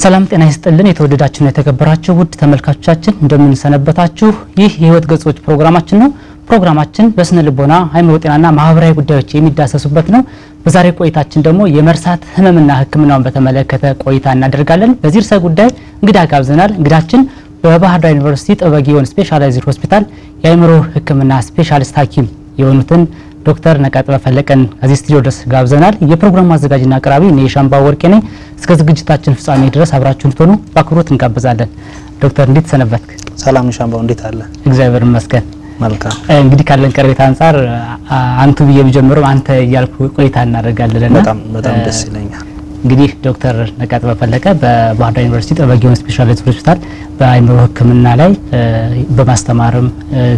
ሰላም ጤና ይስጥልን የተወደዳችሁና የተከበራችሁ ውድ ተመልካቾቻችን እንደምን ሰነበታችሁ ይህ የህይወት ገጾች ፕሮግራማችን ነው ፕሮግራማችን በስነ ልቦና ሃይማኖታዊ ጤናና ማህበራዊ ጉዳዮች የሚዳሰሱበት ነው በዛሬ ቆይታችን ደግሞ የመርሳት ህመምና ህክምናውን በተመለከተ ቆይታ እናደርጋለን በዚህ ርዕሰ ጉዳይ እንግዳ ጋብዘናል እንግዳችን በባህር ዳር ዩኒቨርሲቲ ጠበጊዮን ስፔሻላይዝድ ሆስፒታል የአእምሮ ህክምና ስፔሻሊስት ሐኪም የሆኑትን ዶክተር ነቃጥበ ፈለቀን እዚህ ስቱዲዮ ድረስ ጋብዘናል የፕሮግራሙ አዘጋጅና አቅራቢ እኔ ሻምባው ወርቄ ነኝ እስከ ዝግጅታችን ፍጻሜ ድረስ አብራችሁን ትሆኑ በአክብሮት እንጋብዛለን ዶክተር እንዴት ሰነበትክ ሰላም ሻምባው እንዴት አለ እግዚአብሔር ይመስገን መልካም እንግዲህ ካለን ቀረቤት አንፃር አንቱ በየመጀመሪያው አንተ ያልኩ ቆይታ እናደርጋለን በጣም ደስ ይለኛል እንግዲህ ዶክተር ነቃጥበ ፈለቀ በባህር ዳር ዩኒቨርሲቲ ጠበጊዮን ስፔሻላይዝድ ሆስፒታል በአእምሮ ህክምና ላይ በማስተማርም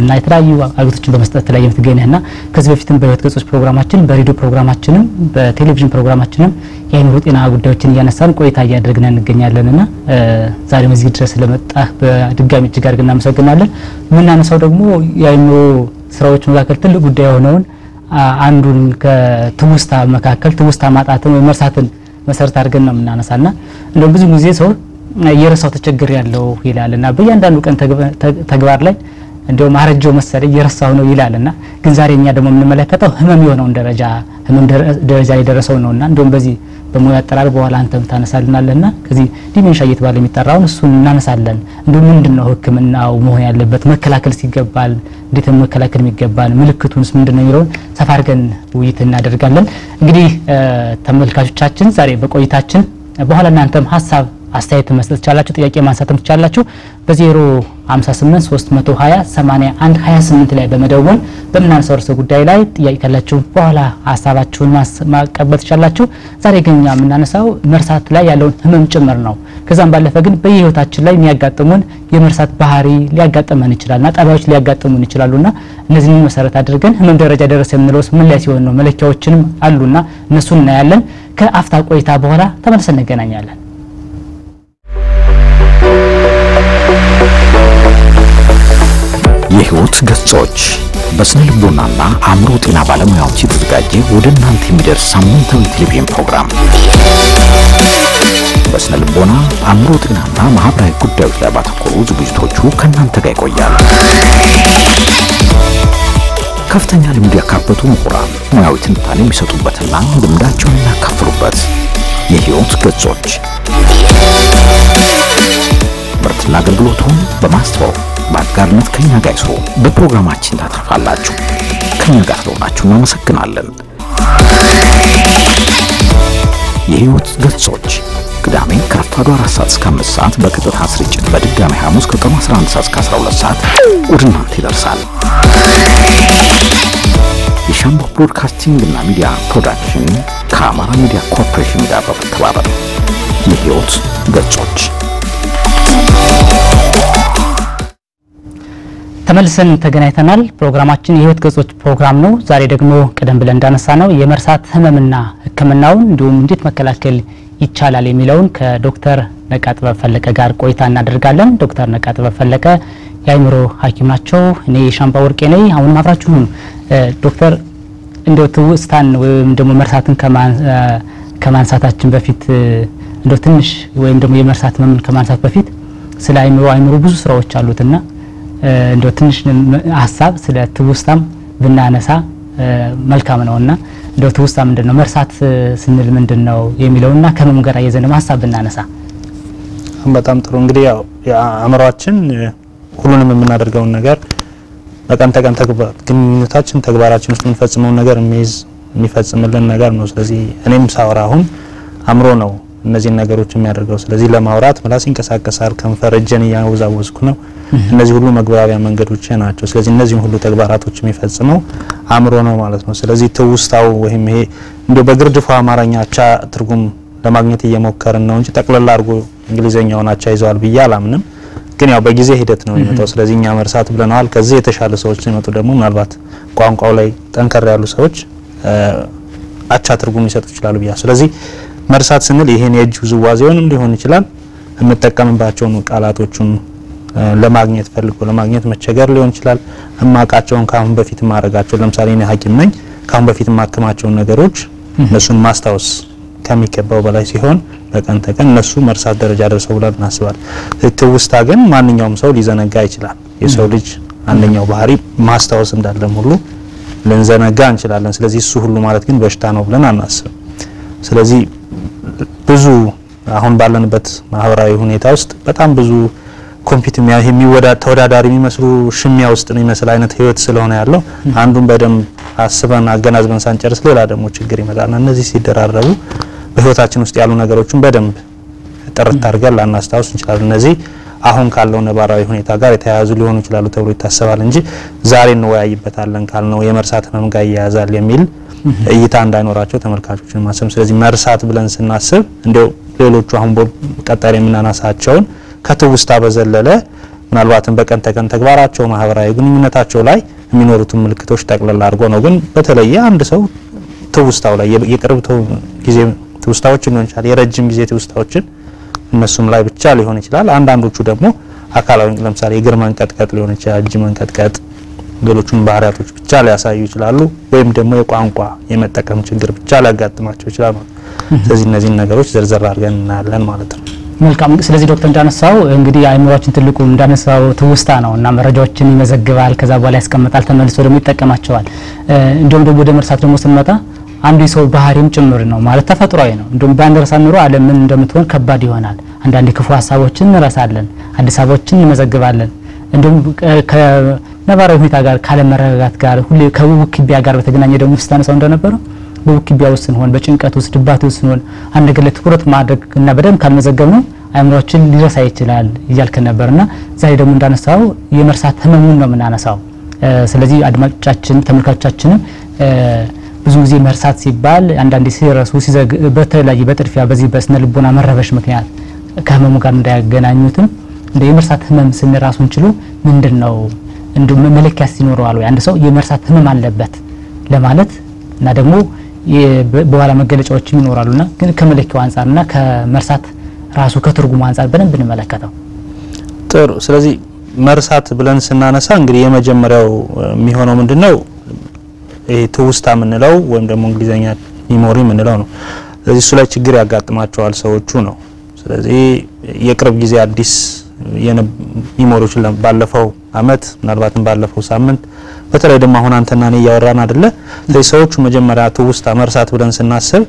እና የተለያዩ አገልግሎቶችን በመስጠት ላይ የምትገኝና ከዚህ በፊትም በህይወት ገጾች ፕሮግራማችን በሬዲዮ ፕሮግራማችንም በቴሌቪዥን ፕሮግራማችንም የአእምሮ ጤና ጉዳዮችን ያነሳን ቆይታ ያደረግን እንገኛለንና ዛሬ እዚህ ድረስ ስለመጣህ በድጋሚ እጅግ አድርገን እናመሰግናለን ምናነሳው ደግሞ የአእምሮ ስራዎች መካከል ትልቅ ጉዳይ ሆነውን አንዱን ከትውስታ መካከል ትውስታ ማጣትን ወይ መርሳትን መሰረት አድርገን ነው እናነሳና እንደው ብዙ ጊዜ ሰው የረሳው ተቸግር ያለው ይላልና በእያንዳንዱ ቀን ተግባር ላይ እንደው ማረጃው መሰለ የረሳው ነው ይላልና ግን ዛሬኛ ደግሞ የምንመለከተው ህመም የሆነው ደረጃ ላይ ደረሰው ነውና እንደው በዚህ በሞያ አጠራር በኋላ አንተም ታነሳልናለና ከዚህ ዲሜንሻ እየተባለ የሚጠራውን እሱን እናነሳለን እንደው ምንድነው ህክምናው መሆን ያለበት መከላከል ሲገባል እንዴት መከላከል የሚገባል ምልክቱንስ ምንድነው የሚለውን ሰፋ አድርገን ውይይት እናደርጋለን እንግዲህ ተመልካቾቻችን ዛሬ በቆይታችን በኋላ እናንተም ሐሳብ አስተያየት መስጠት ይቻላችሁ ጥያቄ ማንሳትም ይቻላችሁ በ058 320 81 28 ላይ በመደወል በእናንተው ርዕሰ ጉዳይ ላይ ጥያቄ ካላችሁ በኋላ ሐሳባችሁን ማቀበል ይቻላችሁ ዛሬ ግን የምናነሳው መርሳት ላይ ያለውን ህመም ጭምር ነው ከዛም ባለፈ ግን በህይወታችን ላይ የሚያጋጥሙን የመርሳት ባህሪ ሊያጋጥመን ይችላልና ጠባዮች ሊያጋጥሙን ይችላሉና እነዚህን መሰረት አድርገን ህመም ደረጃ ደረሰ የምንለውስ ምን ላይ ሲሆን ነው መለኪያዎችንም አሉና እነሱን እናያለን ከአፍታ ቆይታ በኋላ ተመልሰን እንገናኛለን የህይወት ገጾች በስነ ልቦናና አእምሮ ጤና ባለሙያዎች የተዘጋጀ ወደ እናንተ የሚደርስ ሳምንታዊ ቴሌቪዥን ፕሮግራም በስነ ልቦና አእምሮ ጤናና ማህበራዊ ጉዳዮች ላይ ባተኮሩ ዝግጅቶቹ ከእናንተ ጋር ይቆያል ከፍተኛ ልምድ ያካበቱ ምሁራን ሙያዊ ትንታኔ የሚሰጡበትና ልምዳቸውን የሚያካፍሉበት የህይወት ገጾች ምርትና አገልግሎቱን በማስተዋወቅ በአጋርነት ከኛ ጋር ይስሩ በፕሮግራማችን ታተርፋላችሁ ከኛ ጋር ስለሆናችሁ እናመሰግናለን የህይወት ገጾች ቅዳሜ ከረፋዱ 4 ሰዓት እስከ 5 ሰዓት በቀጥታ ስርጭት በድጋሚ ሐሙስ ከቀኑ 11 ሰዓት እስከ 12 ሰዓት ወደ እናንተ ይደርሳል የሻምቦ ብሮድካስቲንግ እና ሚዲያ ፕሮዳክሽን ከአማራ ሚዲያ ኮርፖሬሽን ጋር በመተባበር የህይወት ገጾች ተመልሰን ተገናኝተናል ፕሮግራማችን የህይወት ገጾች ፕሮግራም ነው ዛሬ ደግሞ ቀደም ብለን እንዳነሳነው የመርሳት ህመምና ህክምናውን እንዲሁም እንዴት መከላከል ይቻላል የሚለውን ከዶክተር ነቃጥበ ፈለቀ ጋር ቆይታ እናደርጋለን ዶክተር ነቃጥበ ፈለቀ የአእምሮ ሐኪም ናቸው እኔ ሻምባ ወርቄ ነኝ አሁን አብራችሁን ዶክተር እንደው ትውስታን ወይም ደግሞ መርሳትን ከማንሳታችን በፊት እንደው ትንሽ ወይም ደግሞ የመርሳት ህመምን ከማንሳት በፊት ስለ አእምሮ ብዙ ስራዎች አሉትና እንደው ትንሽ ሐሳብ ስለ ትውስታም ብናነሳ መልካም ነውና እንደው ትውስታ ምንድነው መርሳት ስንል ምንድነው የሚለውና ከመም ጋር ያዘነ ሐሳብ ብናነሳ በጣም ጥሩ እንግዲህ ያው አእምሮአችን ሁሉንም የምናደርገው ነገር በቀን ተቀን ግንኙነታችን ተግባራችን ውስጥ የምንፈጽመው ነገር የሚፈጽምልን ነገር ነው ስለዚህ እኔም ሳወራ አሁን አእምሮ ነው እነዚህ ነገሮች የሚያደርገው ስለዚህ ለማውራት ምላስ ይንቀሳቀሳል ከንፈር እጄን ያወዛወዝኩ ነው እነዚህ ሁሉ መግባቢያ መንገዶች ናቸው ስለዚህ እነዚህ ሁሉ ተግባራቶች የሚፈጽመው አእምሮ ነው ማለት ነው ስለዚህ ትውስታው ወይም ይሄ እንደው በግርድፉ አማርኛ አቻ ትርጉም ለማግኘት እየሞከርን ነው እንጂ ጠቅለል አድርጎ እንግሊዘኛውን አቻ ይዘዋል ብዬ አላምንም ግን ያው በጊዜ ሂደት ነው የሚመጣው ስለዚህ እኛ መርሳት ብለናል ከዚህ የተሻለ ሰዎች ሲመጡ ደግሞ ምናልባት ቋንቋው ላይ ጠንከር ያሉ ሰዎች አቻ ትርጉም ይሰጡ ይችላሉ ብዬ ስለዚህ መርሳት ስንል ይሄን የእጅ ውዝዋዜውንም ሊሆን ይችላል የምጠቀምባቸውን ቃላቶቹን ለማግኘት ፈልጎ ለማግኘት መቸገር ሊሆን ይችላል እማቃቸውን ካሁን በፊት ማረጋቸው ለምሳሌ እኔ ሐኪም ነኝ ካሁን በፊት ማከማቸው ነገሮች እነሱን ማስታወስ ከሚከባው በላይ ሲሆን በቀን ተቀን እነሱ መርሳት ደረጃ ደርሰው ብለን እናስባለን። ትውስታ ግን ማንኛውም ሰው ሊዘነጋ ይችላል። የሰው ልጅ አንደኛው ባህሪ ማስታወስ እንዳለም ሁሉ ልንዘነጋ እንችላለን። ስለዚህ እሱ ሁሉ ማለት ግን በሽታ ነው ብለን አናስብም። ስለዚህ ብዙ አሁን ባለንበት ማህበራዊ ሁኔታ ውስጥ በጣም ብዙ ኮምፒውተር ተወዳዳሪ የሚመስሉ ሽሚያ ውስጥ ነው የሚመስል አይነት ህይወት ስለሆነ ያለው አንዱን በደንብ አስበን አገናዝበን ሳንጨርስ ሌላ ደግሞ ችግር ይመጣልና እነዚህ ሲደራረቡ በህይወታችን ውስጥ ያሉ ነገሮችን በደንብ ጥርት አድርገን ላናስታውስ እንችላለን። እነዚህ አሁን ካለው ነባራዊ ሁኔታ ጋር የተያያዙ ሊሆኑ ይችላሉ ተብሎ ይታሰባል እንጂ ዛሬ እንወያይበታለን ካልነው የመርሳት ህመም ጋር ይያያዛል የሚል እይታ እንዳይኖራቸው ተመልካቾችን ማሰብ። ስለዚህ መርሳት ብለን ስናስብ እንደው ሌሎቹ አሁን ቀጣይ የምናነሳቸውን ከትውስታ በዘለለ ምናልባትም በቀን ተቀን ተግባራቸው ማህበራዊ ግንኙነታቸው ላይ የሚኖሩትን ምልክቶች ጠቅለል አድርጎ ነው። ግን በተለየ አንድ ሰው ትውስታው ላይ የቅርብ ጊዜ ትውስታዎችን ሊሆን ይችላል፣ የረጅም ጊዜ ትውስታዎችን እነሱም ላይ ብቻ ሊሆን ይችላል። አንዳንዶቹ ደግሞ አካላዊ ለምሳሌ የእግር መንቀጥቀጥ ሊሆን ይችላል፣ እጅ መንቀጥቀጥ፣ ሌሎቹን ባህሪያቶች ብቻ ሊያሳዩ ይችላሉ። ወይም ደግሞ የቋንቋ የመጠቀም ችግር ብቻ ሊያጋጥማቸው ይችላል። ስለዚህ እነዚህን ነገሮች ዘርዘር አድርገን እናያለን ማለት ነው። መልካም። ስለዚህ ዶክተር እንዳነሳው እንግዲህ አይምሮአችን ትልቁ እንዳነሳው ትውስታ ነውና መረጃዎችን ይመዘግባል፣ ከዛ በኋላ ያስቀምጣል፣ ተመልሶ ደግሞ ይጠቀማቸዋል። እንደውም ደግሞ ወደ መርሳት ደግሞ ስንመጣ አንዱ የሰው ባህሪም ጭምር ነው ማለት ተፈጥሯዊ ነው። እንደውም ባንደርሳ ኑሮ ዓለም ምን እንደምትሆን ከባድ ይሆናል። አንዳንድ ክፉ ሀሳቦችን እንረሳለን፣ አዲስ ሀሳቦችን እንመዘግባለን። እንደውም ከነባራዊ ሁኔታ ጋር ካለመረጋጋት ጋር ሁሌ ከውክቢያ ጋር በተገናኘ ደግሞ ስታነሳው እንደነበረው በውክቢያ ውስጥ ስንሆን በጭንቀት ውስጥ ድባት ውስጥ ስንሆን አንድ ነገር ላይ ትኩረት ማድረግ እና በደንብ ካልመዘገብነው አይምሮአችን ሊረሳ ይችላል እያልክ ነበርና ዛሬ ደግሞ እንዳነሳው የመርሳት ህመሙን ነው የምናነሳው። ስለዚህ አድማጮቻችን ተመልካቾቻችንም ብዙ ጊዜ መርሳት ሲባል አንዳንዴ ሲረሱ በተለያየ በጥድፊያ በዚህ በስነ ልቦና መረበሽ ምክንያት ከህመሙ ጋር እንዳያገናኙትም እንደ የመርሳት ህመም ስንራሱን ችሎ ምንድነው እንደው መለኪያ ሲኖረዋል ወይ አንድ ሰው የመርሳት ህመም አለበት ለማለት እና ደግሞ በኋላ መገለጫዎችም ይኖራሉና ግን ከመለኪያው አንፃርና ከመርሳት ራሱ ከትርጉሙ አንፃር በደንብ እንመለከተው። ጥሩ። ስለዚህ መርሳት ብለን ስናነሳ እንግዲህ የመጀመሪያው የሚሆነው ምንድነው ይሄ ትውስታ የምንለው ወይም ደግሞ እንግሊዘኛ ሚሞሪ የምንለው ነው። ስለዚህ እሱ ላይ ችግር ያጋጥማቸዋል ሰዎቹ ነው። ስለዚህ የቅርብ ጊዜ አዲስ ሚሞሪዎችን ባለፈው አመት ምናልባትም ባለፈው ሳምንት በተለይ ደግሞ አሁን አንተና እኔ ያወራን አይደለ ስለዚህ ሰዎቹ መጀመሪያ ትውስታ መርሳት ብለን ስናስብ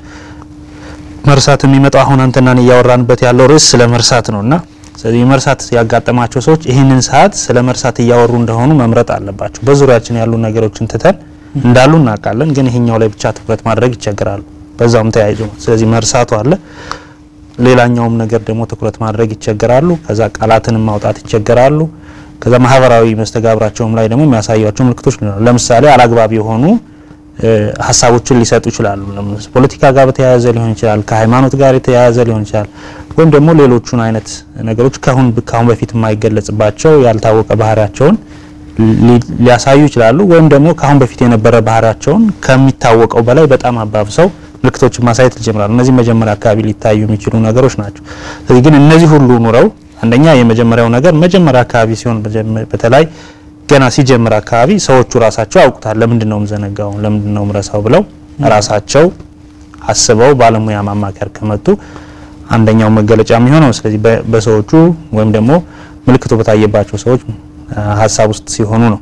መርሳት የሚመጣው አሁን አንተና እኔ ያወራንበት ያለው ርዕስ ስለ መርሳት ነውና ስለዚህ መርሳት ያጋጠማቸው ሰዎች ይህንን ሰዓት ስለ መርሳት እያወሩ እንደሆኑ መምረጥ አለባቸው። በዙሪያችን ያሉ ነገሮችን ትተን እንዳሉ እናውቃለን፣ ግን ይሄኛው ላይ ብቻ ትኩረት ማድረግ ይቸግራሉ። በዛውም ተያይዞ ስለዚህ መርሳቱ አለ፣ ሌላኛውም ነገር ደግሞ ትኩረት ማድረግ ይቸግራሉ። ከዛ ቃላትን ማውጣት ይቸግራሉ። ከዛ ማህበራዊ መስተጋብራቸውም ላይ ደግሞ የሚያሳያቸው ምልክቶች ነው። ለምሳሌ አላግባብ የሆኑ ሐሳቦችን ሊሰጡ ይችላሉ። ለምሳሌ ፖለቲካ ጋር በተያያዘ ሊሆን ይችላል፣ ከሃይማኖት ጋር የተያያዘ ሊሆን ይችላል፣ ወይም ደግሞ ሌሎቹን አይነት ነገሮች ካሁን በፊት የማይገለጽባቸው ያልታወቀ ባህሪያቸውን ሊያሳዩ ይችላሉ። ወይም ደግሞ ካሁን በፊት የነበረ ባህሪያቸውን ከሚታወቀው በላይ በጣም አባብሰው ምልክቶችን ማሳየት ይጀምራሉ። እነዚህ መጀመሪያ አካባቢ ሊታዩ የሚችሉ ነገሮች ናቸው። ስለዚህ ግን እነዚህ ሁሉ ኑረው አንደኛ የመጀመሪያው ነገር መጀመሪያ አካባቢ ሲሆን በተለይ ገና ሲጀምር አካባቢ ሰዎቹ ራሳቸው ያውቁታል። ለምንድነው ምዘነጋው ለምንድነው ምረሳው ብለው ራሳቸው አስበው ባለሙያ ማማከር ከመጡ አንደኛው መገለጫ የሚሆነው ስለዚህ በሰዎቹ ወይም ደግሞ ምልክቱ በታየባቸው ሰዎች ሐሳብ ውስጥ ሲሆኑ ነው።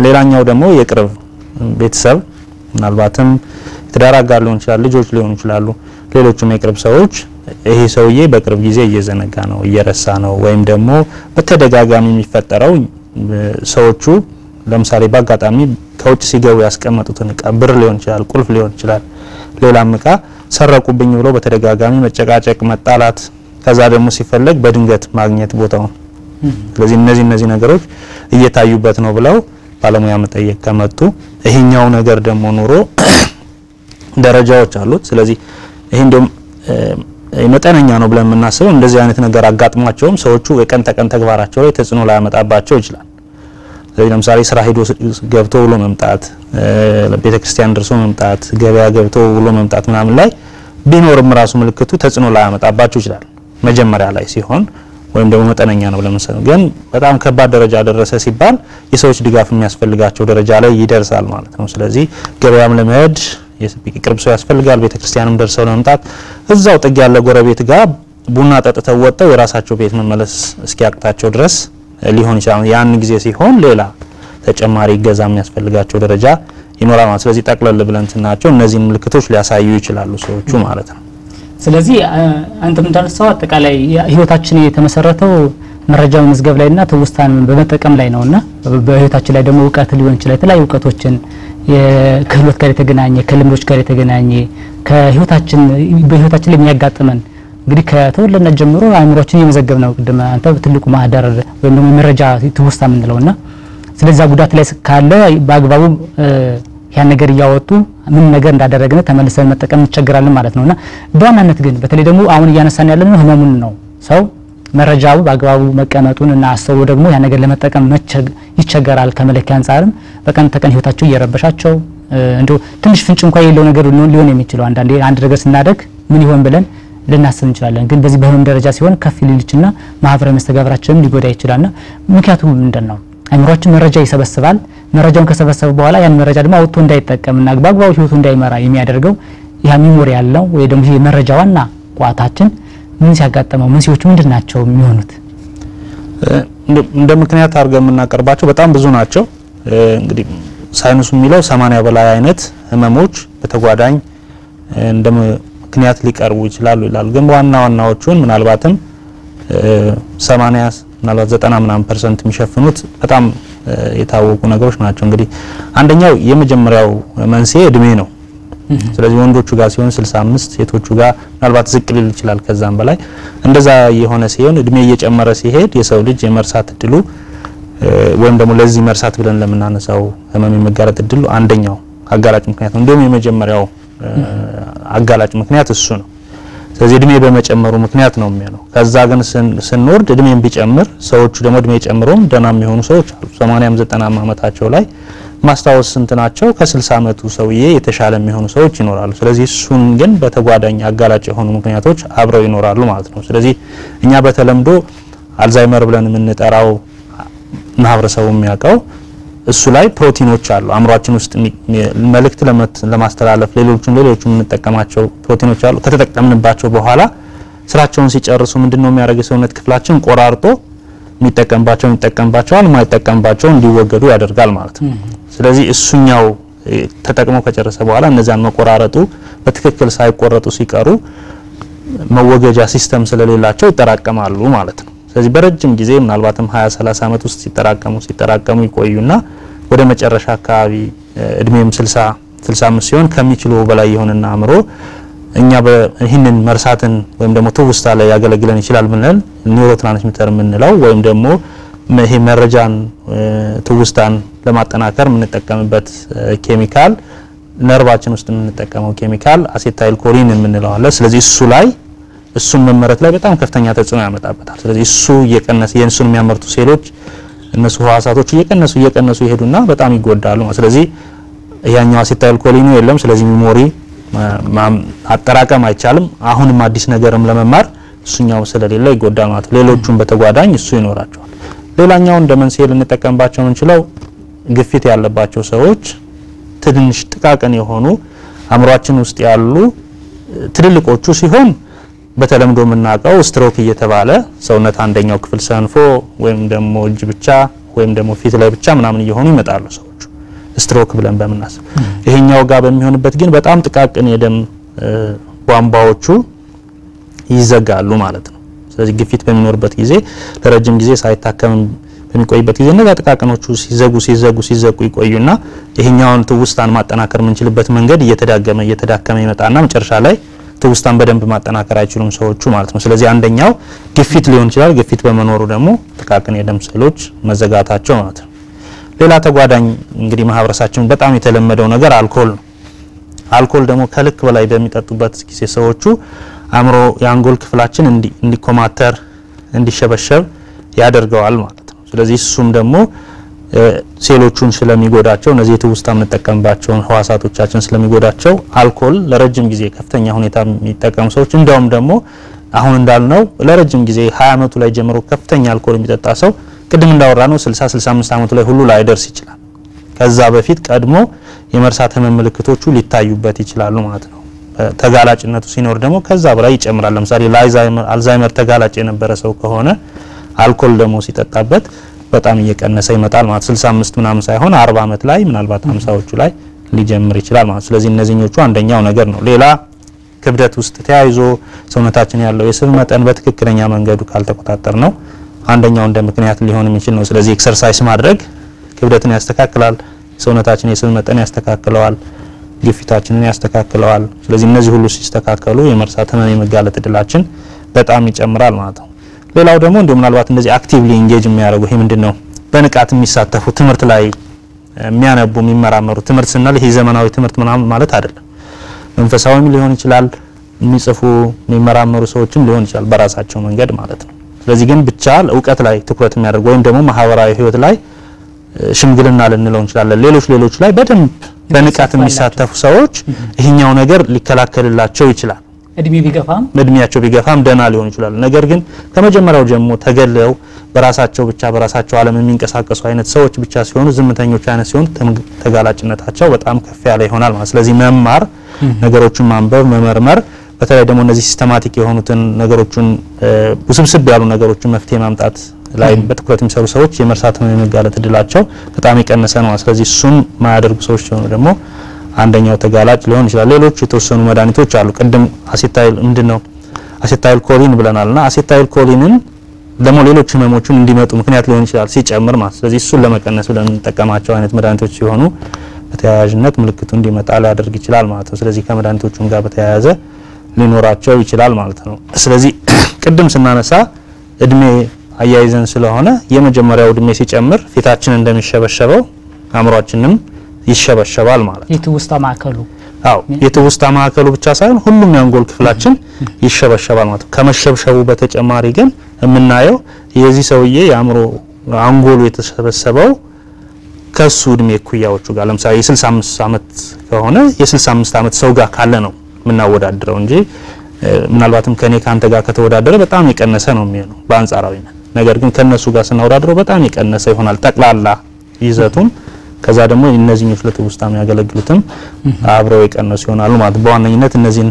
ሌላኛው ደግሞ የቅርብ ቤተሰብ ምናልባትም ትዳር አጋር ሊሆን ይችላል፣ ልጆች ሊሆኑ ይችላሉ፣ ሌሎችም የቅርብ ሰዎች ይሄ ሰውዬ በቅርብ ጊዜ እየዘነጋ ነው እየረሳ ነው ወይም ደግሞ በተደጋጋሚ የሚፈጠረው ሰዎቹ ለምሳሌ በአጋጣሚ ከውጭ ሲገቡ ያስቀመጡትን ዕቃ ብር ሊሆን ይችላል፣ ቁልፍ ሊሆን ይችላል፣ ሌላም ዕቃ ሰረቁብኝ ብሎ በተደጋጋሚ መጨቃጨቅ፣ መጣላት ከዛ ደግሞ ሲፈለግ በድንገት ማግኘት ቦታውን ስለዚህ እነዚህ ነገሮች እየታዩበት ነው ብለው ባለሙያ መጠየቅ ከመጡ ይሄኛው ነገር ደግሞ ኑሮ ደረጃዎች አሉት። ስለዚህ ይሄ እንደውም መጠነኛ ነው ብለን የምናስበው እንደዚህ አይነት ነገር አጋጥሟቸውም ሰዎቹ የቀን ተቀን ተግባራቸው ላይ ተጽዕኖ ላያመጣባቸው ይችላል። ስለዚህ ለምሳሌ ስራ ሄዶ ገብቶ ውሎ መምጣት፣ ቤተክርስቲያን ደርሶ መምጣት፣ ገበያ ገብቶ ውሎ መምጣት ምናምን ላይ ቢኖርም ራሱ ምልክቱ ተጽዕኖ ላያመጣባቸው ይችላል መጀመሪያ ላይ ሲሆን ወይም ደግሞ መጠነኛ ነው ለምሳሌ ግን በጣም ከባድ ደረጃ ደረሰ ሲባል የሰዎች ድጋፍ የሚያስፈልጋቸው ደረጃ ላይ ይደርሳል ማለት ነው። ስለዚህ ገበያም ለመሄድ የቅርብ ሰው ያስፈልጋል፣ ቤተክርስቲያንም ደርሰው ለመምጣት እዛው ጥግ ያለ ጎረቤት ጋር ቡና ጠጥተው ወጣው የራሳቸው ቤት መመለስ እስኪያቅታቸው ድረስ ሊሆን ይችላል። ያን ጊዜ ሲሆን ሌላ ተጨማሪ ገዛ የሚያስፈልጋቸው ደረጃ ይኖራል ማለት። ስለዚህ ጠቅለል ብለን ስናቸው እነዚህ ምልክቶች ሊያሳዩ ይችላሉ ሰዎቹ ማለት ነው። ስለዚህ አንተም እንዳልሰው አጠቃላይ ህይወታችን የተመሰረተው መረጃ መዝገብ ላይና ትውስታን በመጠቀም ላይ ነውና በህይወታችን ላይ ደግሞ ዕውቀት ሊሆን ይችላል የተለያዩ ዕውቀቶችን የክህሎት ጋር የተገናኘ ከልምዶች ጋር የተገናኘ ከህይወታችን በህይወታችን ላይ የሚያጋጥመን እንግዲህ ከተወለድን ጀምሮ አእምሮአችን የመዘገብ ነው። ቅድም አንተ በትልቁ ማህደር ወይም ደግሞ መረጃ ትውስታ ምን ነውና ስለዚህ ጉዳት ላይ ካለ በአግባቡ ያን ነገር ያወጡ ምን ነገር እንዳደረግነ ተመልሰን መጠቀም እንቸገራለን ማለት ነውና በዋናነት ግን በተለይ ደግሞ አሁን እያነሳን ያለነው ህመሙን ነው። ሰው መረጃው በአግባቡ መቀመጡንና አስተውሎ ደግሞ ያን ነገር ለመጠቀም ይቸገራል። ከመለኪያ አንፃርም በቀን ተቀን ህይወታቸው እየረበሻቸው እንደው ትንሽ ፍንጭ እንኳን የሌለው ነገር ሊሆን የሚችለው አንዳንዴ አንድ ነገር ስናደግ ምን ይሆን ብለን ልናስብ እንችላለን። ግን በዚህ በህመም ደረጃ ሲሆን ከፍ ሊልችና ማህበራዊ መስተጋብራችንን ሊጎዳ ይችላልና ምክንያቱ ምንድነው? አእምሮአችን መረጃ ይሰበስባል። መረጃውን ከሰበሰበ በኋላ ያን መረጃ ደግሞ አውጥቶ እንዳይጠቀምና በአግባቡ ህይወቱ እንዳይመራ የሚያደርገው ያ ሚሞሪ ያለው ወይ ደግሞ ይሄ መረጃ ዋና ቋታችን ምን ሲያጋጥመው መንስኤዎቹ ምንድናቸው የሚሆኑት? እንደ ምክንያት አድርገን የምናቀርባቸው በጣም ብዙ ናቸው። እንግዲህ ሳይንሱ የሚለው 80 በላይ አይነት ህመሞች በተጓዳኝ እንደ ምክንያት ሊቀርቡ ይችላሉ ይላል። ግን ዋና ዋናዎቹን ምናልባትም 80 ምናልባት 90% የሚሸፍኑት በጣም የታወቁ ነገሮች ናቸው። እንግዲህ አንደኛው የመጀመሪያው መንስኤ እድሜ ነው። ስለዚህ ወንዶቹ ጋር ሲሆን 65 ሴቶቹ ጋር ምናልባት ዝቅ ሊል ይችላል ከዛም በላይ እንደዛ የሆነ ሲሆን እድሜ እየጨመረ ሲሄድ የሰው ልጅ የመርሳት እድሉ ወይም ደግሞ ለዚህ መርሳት ብለን ለምናነሳው ህመም የመጋለጥ እድሉ አንደኛው አጋላጭ ምክንያት ነው። እንደውም የመጀመሪያው አጋላጭ ምክንያት እሱ ነው። ስለዚህ እድሜ በመጨመሩ ምክንያት ነው የሚሆነው። ከዛ ግን ስንወርድ እድሜን ቢጨምር ሰዎቹ ደግሞ እድሜ ጨምሮም ደና የሚሆኑ ሰዎች አሉ። 80 90 ዓመታቸው ላይ ማስታወስ እንትናቸው ከ60 ዓመቱ ሰውዬ የተሻለ የሚሆኑ ሰዎች ይኖራሉ። ስለዚህ እሱን ግን በተጓዳኝ አጋላጭ የሆኑ ምክንያቶች አብረው ይኖራሉ ማለት ነው። ስለዚህ እኛ በተለምዶ አልዛይመር ብለን የምንጠራው ማህበረሰቡ የሚያውቀው እሱ ላይ ፕሮቲኖች አሉ አእምሮአችን ውስጥ መልእክት ለማስተላለፍ ሌሎቹን የምንጠቀማቸው ፕሮቲኖች አሉ። ከተጠቀምንባቸው በኋላ ስራቸውን ሲጨርሱ ምንድነው የሚያደርገው ሰውነት ክፍላችን ቆራርጦ የሚጠቀምባቸውን የማይጠቀምባቸው እንዲወገዱ ያደርጋል ማለት ነው። ስለዚህ እሱኛው ተጠቅሞ ከጨረሰ በኋላ እነዛን መቆራረጡ በትክክል ሳይቆረጡ ሲቀሩ መወገጃ ሲስተም ስለሌላቸው ይጠራቀማሉ ማለት ነው። ስለዚህ በረጅም ጊዜ ምናልባትም 20 30 ዓመት ውስጥ ሲጠራቀሙ ይቆዩና ወደ መጨረሻ አካባቢ እድሜም 60 65 ሲሆን ከሚችለው በላይ ይሆንና አእምሮ እኛ በእህንን መርሳትን ወይም ደግሞ ትውስታ ላይ ያገለግለን ይችላል ብንል ኒውሮትራንስሚተር የምንለው ወይም ደግሞ ይሄ መረጃን ትውስታን ለማጠናከር የምንጠቀምበት ኬሚካል ነርቫችን ውስጥ የምንጠቀመው ኬሚካል አሴታይል ኮሊን የምንለው አለ። ስለዚህ እሱ ላይ እሱን መመረት ላይ በጣም ከፍተኛ ተጽዕኖ ያመጣበታል። ስለዚህ እሱ እየቀነሰ የእሱን የሚያመርቱ ሴሎች እነሱ ህዋሳቶች እየቀነሱ ይሄዱና በጣም ይጎዳሉ። ስለዚህ ያኛው አሴታይል ኮሊኑ የለም። ስለዚህ ሚሞሪ አጠራቀም አይቻልም። አሁንም አዲስ ነገርም ለመማር እሱኛው ስለሌለ ይጎዳል ማለት ነው። ሌሎቹም በተጓዳኝ እሱ ይኖራቸዋል። ሌላኛው እንደ መንስኤ ልንጠቀምባቸው የምንችለው ግፊት ያለባቸው ሰዎች ትንሽ ጥቃቅን የሆኑ አእምሮአችን ውስጥ ያሉ ትልልቆቹ ሲሆን በተለምዶ የምናውቀው ስትሮክ እየተባለ ሰውነት አንደኛው ክፍል ሰንፎ ወይም ደግሞ እጅ ብቻ ወይም ደግሞ ፊት ላይ ብቻ ምናምን እየሆኑ ይመጣሉ ሰዎች ስትሮክ ብለን በመናስብ ይሄኛው ጋር በሚሆንበት ግን በጣም ጥቃቅን የደም ቧንቧዎቹ ይዘጋሉ ማለት ነው። ስለዚህ ግፊት በሚኖርበት ጊዜ ለረጅም ጊዜ ሳይታከም በሚቆይበት ጊዜ እነዛ ጥቃቅኖቹ ሲዘጉ ይቆዩና ይሄኛውን ትውስታን ማጠናከር የምንችልበት መንገድ እየተዳከመ ይመጣና መጨረሻ ላይ ትውስታን በደንብ ማጠናከር አይችሉም ሰዎቹ ማለት ነው። ስለዚህ አንደኛው ግፊት ሊሆን ይችላል። ግፊት በመኖሩ ደግሞ ጥቃቅን የደም ሴሎች መዘጋታቸው ማለት ነው። ሌላ ተጓዳኝ እንግዲህ ማህበረሰባችን በጣም የተለመደው ነገር አልኮል ነው። አልኮል ደግሞ ከልክ በላይ በሚጠጡበት ጊዜ ሰዎቹ አእምሮ የአንጎል ክፍላችን እንዲኮማተር እንዲሸበሸብ ያደርገዋል ማለት ነው። ስለዚህ እሱም ደግሞ ሴሎቹን ስለሚጎዳቸው እነዚህ ትውስታ የምንጠቀምባቸውን ህዋሳቶቻችን ስለሚጎዳቸው አልኮል ለረጅም ጊዜ ከፍተኛ ሁኔታ የሚጠቀሙ ሰዎች እንደውም ደግሞ አሁን እንዳልነው ለረጅም ጊዜ 20 ዓመቱ ላይ ጀምሮ ከፍተኛ አልኮል የሚጠጣ ሰው ቅድም እንዳወራነው 60 65 ዓመቱ ላይ ሁሉ ላይደርስ ይችላል። ከዛ በፊት ቀድሞ የመርሳት ህመም ምልክቶቹ ሊታዩበት ይችላሉ ማለት ነው። ተጋላጭነቱ ሲኖር ደግሞ ከዛ በላይ ይጨምራል። ለምሳሌ አልዛይመር ተጋላጭ የነበረ ሰው ከሆነ አልኮል ደግሞ ሲጠጣበት በጣም እየቀነሰ ይመጣል ማለት 65 ምናምን ሳይሆን 40 አመት ላይ ምናልባት 50ዎቹ ላይ ሊጀምር ይችላል ማለት። ስለዚህ እነዚህኞቹ አንደኛው ነገር ነው። ሌላ ክብደት ውስጥ ተያይዞ ሰውነታችን ያለው የስብ መጠን በትክክለኛ መንገዱ ካልተቆጣጠር ነው አንደኛው እንደ ምክንያት ሊሆን የሚችል ነው። ስለዚህ ኤክሰርሳይዝ ማድረግ ክብደትን ያስተካክላል፣ ሰውነታችን የስብ መጠን ያስተካክለዋል፣ ግፊታችንን ያስተካክለዋል። ስለዚህ እነዚህ ሁሉ ሲስተካከሉ የመርሳት ህመም የመጋለጥ እድላችን በጣም ይጨምራል ማለት ነው። ሌላው ደግሞ እንደው ምናልባት እንደዚህ አክቲቭሊ ኢንጌጅ የሚያደርጉ ይሄ ምንድነው በንቃት የሚሳተፉ ትምህርት ላይ የሚያነቡ የሚመራመሩ ትምህርት ስንል ይሄ ዘመናዊ ትምህርት ምናምን ማለት አይደለም። መንፈሳዊም ሊሆን ይችላል፣ የሚጽፉ የሚመራመሩ ሰዎችም ሊሆን ይችላል በራሳቸው መንገድ ማለት ነው። ስለዚህ ግን ብቻ እውቀት ላይ ትኩረት የሚያደርጉ ወይም ደግሞ ማህበራዊ ህይወት ላይ ሽምግልና ልንለው እንችላለን ሌሎች ላይ በደንብ በንቃት የሚሳተፉ ሰዎች ይሄኛው ነገር ሊከላከልላቸው ይችላል። እድሜያቸው ቢገፋም ደና ሊሆን ይችላል። ነገር ግን ከመጀመሪያው ጀምሮ ተገለው በራሳቸው ዓለም የሚንቀሳቀሱ አይነት ሰዎች ብቻ ሲሆኑ ዝምተኞች አይነት ሲሆኑ ተጋላጭነታቸው በጣም ከፍ ያለ ይሆናል ማለት። ስለዚህ መማር፣ ነገሮችን ማንበብ፣ መመርመር በተለይ ደግሞ እነዚህ ሲስተማቲክ የሆኑትን ነገሮችን ውስብስብ ያሉ ነገሮችን መፍትሄ ማምጣት ላይ በትኩረት የሚሰሩ ሰዎች የመርሳት ህመም የመጋለጥ እድላቸው በጣም የቀነሰ ነው። ስለዚህ እሱን ማያደርጉ ሰዎች ሲሆኑ ደግሞ አንደኛው ተጋላጭ ሊሆን ይችላል። ሌሎች የተወሰኑ መድኃኒቶች አሉ። ቀደም አሴታይል ኮሊን ብለናልና አሴታይል ኮሊንን ደግሞ ሌሎች ህመሞችን እንዲመጡ ምክንያት ሊሆን ይችላል ሲጨምር ማለት። ስለዚህ እሱን ለመቀነስ ብለን የምንጠቀማቸው አይነት መድኃኒቶች ሲሆኑ በተያያዥነት ምልክቱ እንዲመጣ ሊያደርግ ይችላል ማለት ነው። ስለዚህ ከመድኃኒቶቹም ጋር በተያያዘ ሊኖራቸው ይችላል ማለት ነው። ስለዚህ ቅድም ስናነሳ እድሜ አያይዘን ስለሆነ የመጀመሪያው እድሜ ሲጨምር ፊታችን እንደሚሸበሸበው አእምሮአችንም ይሸበሸባል ማለት ነው። የትውስታ ማዕከሉ ብቻ ሳይሆን ሁሉም የአንጎል ክፍላችን ይሸበሸባል ማለት ነው። ከመሸብሸቡ በተጨማሪ ግን የምናየው የዚህ ሰውዬ የአእምሮ አንጎሉ የተሰበሰበው ከሱ እድሜ ኩያዎቹ ጋር ለምሳሌ የ65 አመት ከሆነ የ65 አመት ሰው ጋር ካለ ነው ምናወዳድረው እንጂ ምናልባትም ከኔ ካንተ ጋር ከተወዳደረ በጣም የቀነሰ ነው የሚሆነው በአንጻራዊነት። ነገር ግን ከነሱ ጋር ስናወዳድረው በጣም የቀነሰ ይሆናል ጠቅላላ ይዘቱም። ከዛ ደግሞ እነዚህኞች ለትውስታ የሚያገለግሉትም አብረው የቀነሱ ይሆናሉ ማለት። በዋነኝነት እነዚህን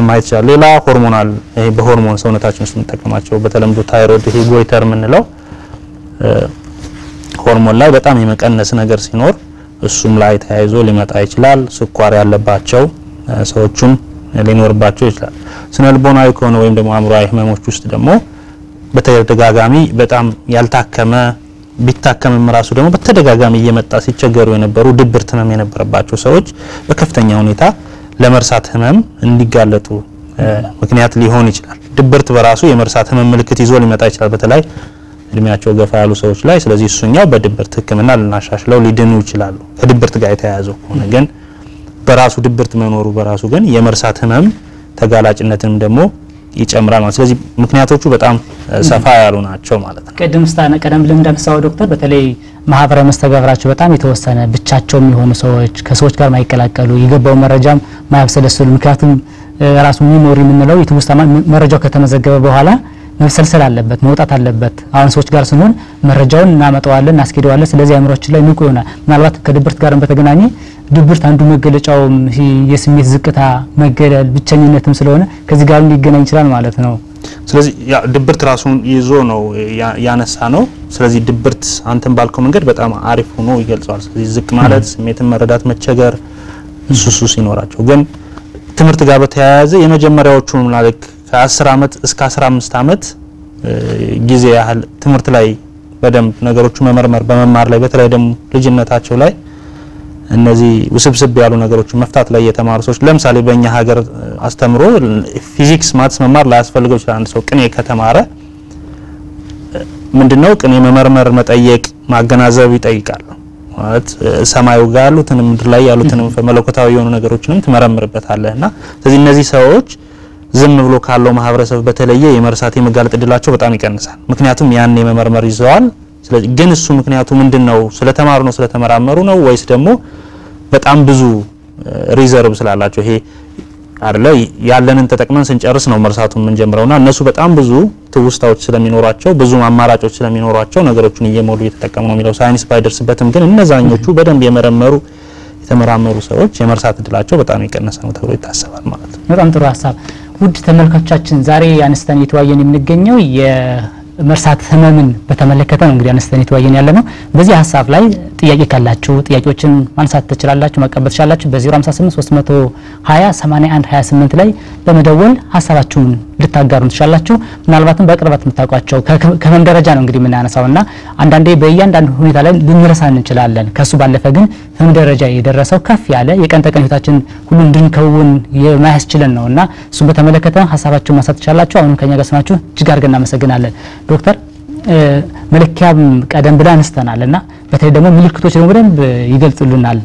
ማየት ይችላል። ሌላ ሆርሞናል ይሄ በሆርሞን ሰውነታችን ውስጥ የምንጠቀማቸው በተለምዶ ታይሮይድ ይሄ ጎይተር የምንለው ሆርሞን ላይ በጣም የመቀነስ ነገር ሲኖር እሱም ላይ ተያይዞ ሊመጣ ይችላል። ስኳር ያለባቸው ሰዎችም ሊኖርባቸው ይችላል። ስነልቦናዊ ከሆነ ወይም ደግሞ አእምሮአዊ ህመሞች ውስጥ ደግሞ በተደጋጋሚ በጣም ያልታከመ ቢታከምም ራሱ ደግሞ በተደጋጋሚ እየመጣ ሲቸገሩ የነበሩ ድብርት ህመም የነበረባቸው ሰዎች በከፍተኛ ሁኔታ ለመርሳት ህመም እንዲጋለጡ ምክንያት ሊሆን ይችላል። ድብርት በራሱ የመርሳት ህመም ምልክት ይዞ ሊመጣ ይችላል በተለይ እድሜያቸው ገፋ ያሉ ሰዎች ላይ። ስለዚህ እሱኛው በድብርት ህክምና ልናሻሽለው ሊድኑ ይችላሉ ከድብርት ጋር የተያያዘው ከሆነ። ግን በራሱ ድብርት መኖሩ በራሱ ግን የመርሳት ህመም ተጋላጭነትንም ደግሞ ይጨምራል ማለት። ስለዚህ ምክንያቶቹ በጣም ሰፋ ያሉ ናቸው ማለት ነው። ቀደም ብለን እንዳነሳው ዶክተር በተለይ ማህበራዊ መስተጋብራቸው በጣም የተወሰነ ብቻቸው የሚሆኑ ሰዎች ከሰዎች ጋር ማይቀላቀሉ የገባው መረጃም ማያብሰለስሉ ምክንያቱም ራሱ ሚሞሪ የምንለው የትውስታ መረጃው ከተመዘገበ በኋላ መሰልሰል አለበት መውጣት አለበት። አሁን ሰዎች ጋር ስንሆን መረጃውን እናመጣዋለን እናስኬደዋለን። ስለዚህ አእምሮአችን ላይ ንቁ ይሆናል። ምናልባት ከድብርት ጋርም በተገናኘ ድብርት አንዱ መገለጫው የስሜት ዝቅታ መገለል ብቸኝነትም ስለሆነ ከዚህ ጋር ሊገናኝ ይችላል ማለት ነው። ስለዚህ ያ ድብርት ራሱን ይዞ ነው ያነሳ ነው። ስለዚህ ድብርት አንተም ባልከው መንገድ በጣም አሪፍ ሆኖ ይገልጻል። ስለዚህ ዝቅ ማለት ስሜትን መረዳት መቸገር ሱሱ ሲኖራቸው ግን ትምህርት ጋር በተያያዘ የመጀመሪያዎቹ ማለት ከ10 አመት እስከ 15 አመት ጊዜ ያህል ትምህርት ላይ በደንብ ነገሮች መመርመር በመማር ላይ በተለይ ደግሞ ልጅነታቸው ላይ እነዚህ ውስብስብ ያሉ ነገሮችን መፍታት ላይ የተማሩ ሰዎች ለምሳሌ በእኛ ሀገር አስተምሮ ፊዚክስ ማትስ መማር ላይ ያስፈልገው ይችላል። አንድ ሰው ቅኔ ከተማረ ምንድነው ቅኔ መመርመር መጠየቅ ማገናዘብ ይጠይቃል ማለት ሰማዩ ጋር ያሉትን ምድር ላይ ያሉትን መለኮታዊ የሆኑ ነገሮችንም ትመረምርበታለህና ስለዚህ እነዚህ ሰዎች ዝም ብሎ ካለው ማህበረሰብ በተለየ የመርሳት የመጋለጥ እድላቸው በጣም ይቀንሳል። ምክንያቱም ያን የመመርመር ይዘዋል። ስለዚህ ግን እሱ ምክንያቱ ምንድነው ስለተማሩ ነው ስለተመራመሩ ነው ወይስ ደግሞ በጣም ብዙ ሪዘርቭ ስላላቸው ይሄ አይደለ ያለንን ተጠቅመን ስንጨርስ ነው መርሳቱን ምን ጀምረውና እነሱ በጣም ብዙ ትውስታዎች ስለሚኖራቸው ብዙ አማራጮች ስለሚኖራቸው ነገሮችን እየሞሉ እየተጠቀሙ ነው የሚለው ሳይንስ ባይደርስበትም ግን እነዛኞቹ በደንብ የመረመሩ የተመራመሩ ሰዎች የመርሳት እድላቸው በጣም የቀነሰ ነው ተብሎ ይታሰባል ማለት ነው። በጣም ጥሩ ሐሳብ። ውድ ተመልካቾቻችን ዛሬ አንስተን የተወያየን የምንገኘው የመርሳት ህመምን በተመለከተ ነው። እንግዲህ አንስተን የተወያየን ያለነው በዚህ ሐሳብ ላይ ጥያቄ ካላችሁ ጥያቄዎችን ማንሳት ትችላላችሁ፣ መቀበል ትችላላችሁ። በ058 320 81 28 ላይ በመደወል ሐሳባችሁን ልታጋሩ ትችላላችሁ። ምናልባትም በቅርበት የምታውቋቸው ከህመም ደረጃ ነው እንግዲህ የምናነሳውና አንዳንዴ በእያንዳንዱ ሁኔታ ላይ ልንረሳ እንችላለን። ከሱ ባለፈ ግን ህመም ደረጃ የደረሰው ከፍ ያለ የቀን ተቀን ህይወታችን ሁሉ እንድንከውን የማያስችለን ነውና እሱን በተመለከተ ሐሳባችሁን ማንሳት ትችላላችሁ። አሁንም ከኛ ጋር ስናችሁ እጅግ አድርገን እናመሰግናለን። ዶክተር መለኪያም ቀደም ብለን አንስተናልና በተለይ ደግሞ ምልክቶች ደግሞ በደንብ ይገልጹልናል።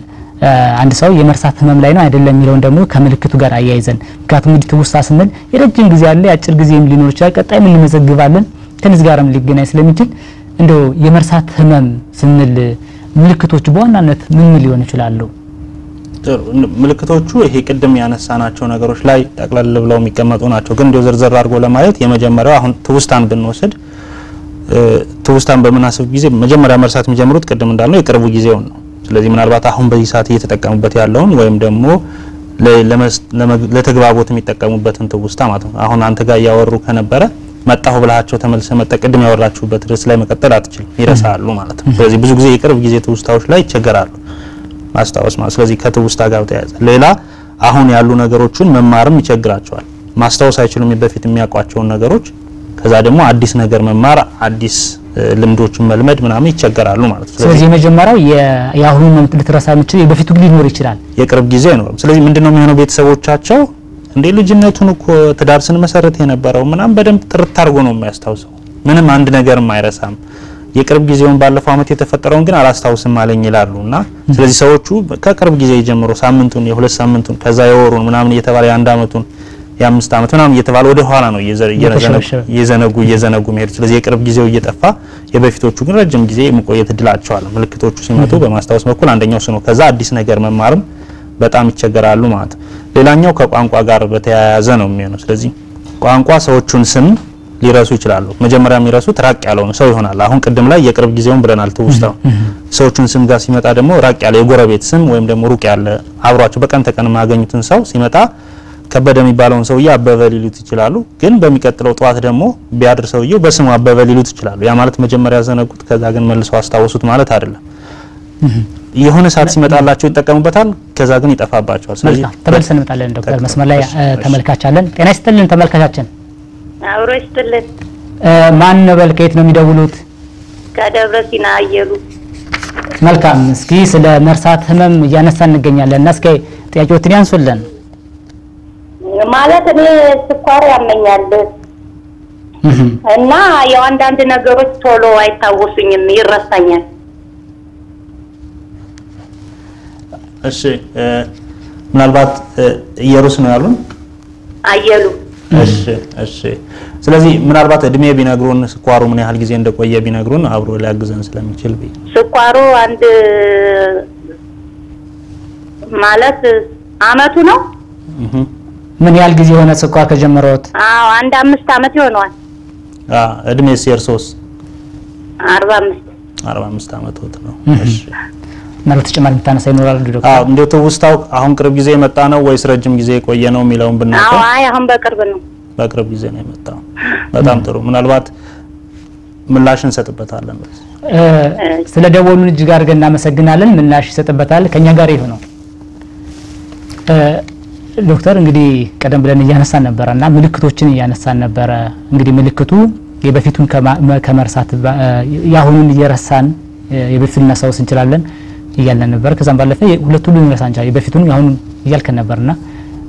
አንድ ሰው የመርሳት ህመም ላይ ነው አይደለም የሚለውን ደግሞ ከምልክቱ ጋር አያይዘን ምክንያቱም እንግዲህ ትውስታ ስንል የረጅም ጊዜ አለ የአጭር ጊዜም ሊኖር ይችላል፣ ቀጣይ ምን እንመዘግባለን ከዚህ ጋርም ሊገናኝ ስለሚችል እንደው የመርሳት ህመም ስንል ምልክቶቹ በዋናነት ምን ሊሆን ይችላሉ? ምልክቶቹ ይሄ ቅድም ያነሳናቸው ነገሮች ላይ ጠቅለል ብለው የሚቀመጡ ናቸው። ግን እንደው ዝርዝር አድርጎ ለማየት የመጀመሪያው አሁን ትውስታን ብንወስድ ትውስታን በመናስብ ጊዜ መጀመሪያ መርሳት የሚጀምሩት ቅድም እንዳልነው የቅርቡ ጊዜውን ነው። ስለዚህ ምናልባት አሁን በዚህ ሰዓት እየተጠቀሙበት ያለውን ወይም ደግሞ ለተግባቦት የሚጠቀሙበትን ትውስታ ማለት ነው። አሁን አንተ ጋር ያወሩ ከነበረ መጣሁ ብላቸው ተመልሰ መጣ ቅድም ያወራችሁበት ድረስ ላይ መቀጠል አትችልም፣ ይረሳሉ ማለት ነው። ስለዚህ ብዙ ጊዜ የቅርብ ጊዜ ትውስታዎች ላይ ይቸገራሉ ማስታወስ ማለት። ስለዚህ ከትውስታ ጋር ተያያዘ ሌላ አሁን ያሉ ነገሮችን መማርም ይቸግራቸዋል። ማስታወስ አይችሉም በፊት የሚያውቋቸውን ነገሮች። ከዛ ደግሞ አዲስ ነገር መማር አዲስ ልምዶችን መልመድ ምናምን ይቸገራሉ ማለት ነው። ስለዚህ የመጀመሪያው የአሁኑ ልትረሳ የምትችል የበፊቱ ግን ሊኖር ይችላል፣ የቅርብ ጊዜ ነው። ስለዚህ ምንድነው የሚሆነው ቤተሰቦቻቸው እንደ ልጅነቱን እኮ ትዳር ስንመሰረት የነበረው ምናምን በደንብ ጥርት አድርጎ ነው የሚያስታውሰው፣ ምንም አንድ ነገርም አይረሳም። የቅርብ ጊዜውን ባለፈው አመት የተፈጠረውን ግን አላስታውስም አለኝ ይላሉና ስለዚህ ሰዎቹ ከቅርብ ጊዜ ጀምሮ ሳምንቱን የሁለት ሳምንቱን ከዛ የወሩን ምናምን እየተባለ የአንድ አመቱን የአምስት አመት ምናምን እየተባለ ወደ ኋላ ነው እየዘነጉ መሄድ። ስለዚህ የቅርብ ጊዜው እየጠፋ የበፊቶቹ ግን ረጅም ጊዜ የመቆየት እድላቸው አለ። ምልክቶቹ ሲመጡ በማስታወስ በኩል አንደኛው ነው። ከዛ አዲስ ነገር መማርም በጣም ይቸገራሉ ማለት ነው። ሌላኛው ከቋንቋ ጋር በተያያዘ ነው የሚሆነው። ስለዚህ ቋንቋ ሰዎቹን ስም ሊረሱ ይችላሉ። መጀመሪያ የሚረሱት ራቅ ያለው ሰው ይሆናል። አሁን ቅድም ላይ የቅርብ ጊዜውን ብለናል ትውስታው። ሰዎቹን ስም ጋር ሲመጣ ደግሞ ራቅ ያለ የጎረቤት ስም ወይም ደግሞ ሩቅ ያለ አብሯቸው በቀን ተቀን ማገኙትን ሰው ሲመጣ ከበደ የሚባለውን ሰውዬ አበበ ሊሉት ይችላሉ። ግን በሚቀጥለው ጧት ደግሞ ቢያድር ሰውዬው በስሙ አበበ ሊሉት ይችላሉ። ያ ማለት መጀመሪያ ዘነጉት ከዛ ግን መልሰው አስታወሱት ማለት አይደለም። የሆነ ሰዓት ሲመጣላቸው ይጠቀሙበታል፣ ከዛ ግን ይጠፋባቸዋል። ስለዚህ ተመልሰን እንመጣለን። ዶክተር መስመር ላይ ተመልካች አለን። ጤና ይስጥልን ተመልካቻችን። አብሮ ይስጥልን። ማን ነው? ከየት ነው የሚደውሉት? ከደብረ ሲና አየሉ። መልካም። እስኪ ስለ መርሳት ህመም እያነሳን እንገኛለን እና እስኪ ጥያቄዎትን ያንሱልን። ማለት እኔ ስኳር ያመኛል እና ያው አንዳንድ ነገሮች ቶሎ አይታወሱኝም፣ ይረሳኛል። እሺ ምናልባት ኢየሩስ ነው ያሉን? አየሉ። እሺ ስለዚህ ምናልባት እድሜ ቢነግሩን ስኳሩ ምን ያህል ጊዜ እንደቆየ ቢነግሩን አብሮ ሊያግዘን ስለሚችል ስኳሩ አንድ ማለት አመቱ ነው። ምን ያህል ጊዜ ሆነ ስኳር ከጀመረውት? አዎ አንድ 5 አመት ይሆነዋል። እድሜስ የርሶስ? 45 አመት ነው። እሺ ማለት ተጨማሪ ምታነሳ ይኖራል ዶክተር? እንዴት ተውስታው አሁን ቅርብ ጊዜ የመጣ ነው ወይስ ረጅም ጊዜ የቆየ ነው የሚለውን ብናውቀው? አይ አሁን በቅርብ ነው። በቅርብ ጊዜ ነው የመጣው። በጣም ጥሩ። ምናልባት ምላሽ እንሰጥበታለን። ስለ ደወሉን እጅግ አድርገን እናመሰግናለን። ምላሽ ይሰጥበታል። ከኛ ጋር ይሁን። ዶክተር እንግዲህ ቀደም ብለን እያነሳን ነበርና ምልክቶችን እያነሳን ነበር። እንግዲህ ምልክቱ የበፊቱን ከመርሳት ያሁኑን እየረሳን የበፊቱን እናሳውስ እንችላለን እያለን ነበር። ከዛም ባለፈ ሁለቱን ልንረሳ እንችላለን። የበፊቱን ያሁኑን እያልከን ነበርና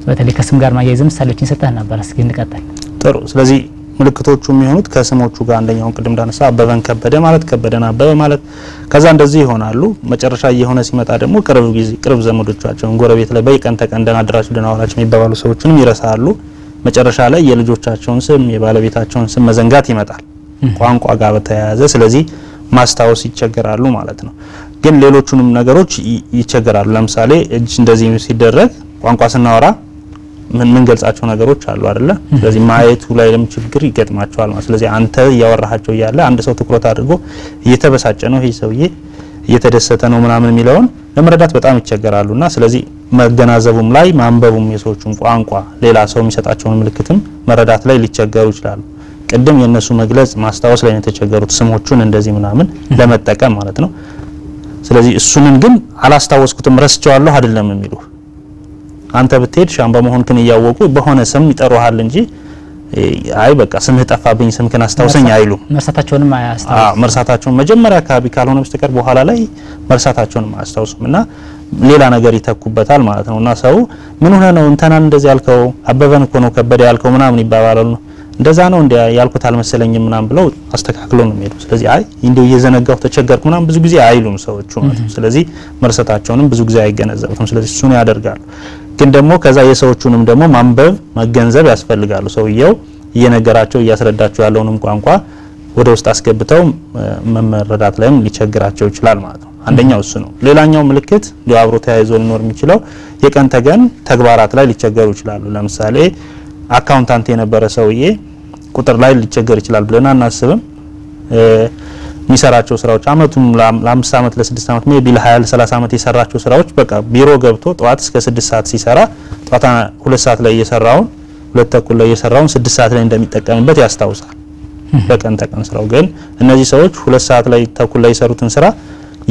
በተለይ ከስም ጋር ማያይዘም ምሳሌዎችን ሰጠህ ነበር። እስኪ እንቀጥል። ጥሩ። ስለዚህ ምልክቶቹ የሚሆኑት ከስሞቹ ጋር አንደኛውን ቅድም እንዳነሳ አበበን ከበደ ማለት ከበደን አበበ ማለት ከዛ እንደዚህ ይሆናሉ። መጨረሻ እየሆነ ሲመጣ ደግሞ ቅርብ ዘመዶቻቸውን ጎረቤት ላይ በቀን ተቀን ደህና አደራችሁ ደህና ዋላችሁ የሚባሉ ሰዎችንም ይረሳሉ። መጨረሻ ላይ የልጆቻቸውን ስም የባለቤታቸውን ስም መዘንጋት ይመጣል ቋንቋ ጋር በተያያዘ። ስለዚህ ማስታወስ ይቸገራሉ ማለት ነው። ግን ሌሎቹንም ነገሮች ይቸገራሉ። ለምሳሌ እጅ እንደዚህ ሲደረግ ቋንቋ ስናወራ ምን ገልጻቸው ነገሮች አሉ አይደለ? ስለዚህ ማየቱ ላይ ችግር ይገጥማቸዋል ማለት። ስለዚህ አንተ ያወራሃቸው ያለ አንድ ሰው ትኩረት አድርጎ እየተበሳጨ ነው ይሄ ሰውዬ እየተደሰተ ነው ምናምን የሚለውን ለመረዳት በጣም ይቸገራሉና ስለዚህ መገናዘቡም ላይ ማንበቡም የሰዎችን ቋንቋ ሌላ ሰው የሚሰጣቸውን ምልክትም መረዳት ላይ ሊቸገሩ ይችላሉ። ቅድም የነሱ መግለጽ ማስታወስ ላይ የተቸገሩት ስሞቹን እንደዚህ ምናምን ለመጠቀም ማለት ነው። ስለዚህ እሱንን ግን አላስታወስኩትም ረስቸዋለሁ አይደለም የሚሉ አንተ ብትሄድ ሻምባ መሆንክን ያወቁ በሆነ ስም ይጠሩሃል እንጂ አይ በቃ ስምህ ጠፋብኝ ስምክን አስታውሰኝ አይሉም። መርሳታቸውንም አያስታውሱም። መርሳታቸውን መጀመሪያ አካባቢ ካልሆነ በስተቀር በኋላ ላይ መርሳታቸውን አያስታውሱምና ሌላ ነገር ይተኩበታል ማለት ነውና ሰው ምን ሆነ ነው እንተናን እንደዚህ ያልከው አበበን እኮ ነው ከበደ ያልከው ምናምን ይባባላሉ። እንደዛ ነው እንደ ያልኩት አልመሰለኝም ምናምን ብለው አስተካክለው ነው የሚሄዱ። ስለዚህ አይ እንደው እየዘነጋው ተቸገርኩ ምናምን ብዙ ጊዜ አይሉም ሰዎቹ ማለት ነው። ስለዚህ መርሳታቸውንም ብዙ ጊዜ አይገነዘቡትም። ስለዚህ እሱን ያደርጋሉ። ግን ደግሞ ከዛ የሰዎቹንም ደግሞ ማንበብ መገንዘብ ያስፈልጋሉ። ሰውየው እየነገራቸው እያስረዳቸው ያለውንም ቋንቋ ወደ ውስጥ አስገብተው መመረዳት ላይም ሊቸግራቸው ይችላል ማለት ነው። አንደኛው እሱ ነው። ሌላኛው ምልክት አብሮ ተያይዞ ሊኖር የሚችለው የቀን ተገን ተግባራት ላይ ሊቸገሩ ይችላሉ። ለምሳሌ አካውንታንት የነበረ ሰውዬ ቁጥር ላይ ሊቸገር ይችላል ብለና እናስብም። የሚሰራቸው ስራዎች አመቱን ለ5 አመት ለ6 አመት ሜቢ ለ20 ለ30 አመት የሰራቸው ስራዎች በቃ ቢሮ ገብቶ ጧት እስከ 6 ሰዓት ሲሰራ ጧት 2 ሰዓት ላይ የሰራውን 2 ተኩል ላይ የሰራውን 6 ሰዓት ላይ እንደሚጠቀምበት ያስታውሳል በቀን ተቀን ስራው። ግን እነዚህ ሰዎች 2 ሰዓት ላይ ተኩል ላይ የሰሩትን ስራ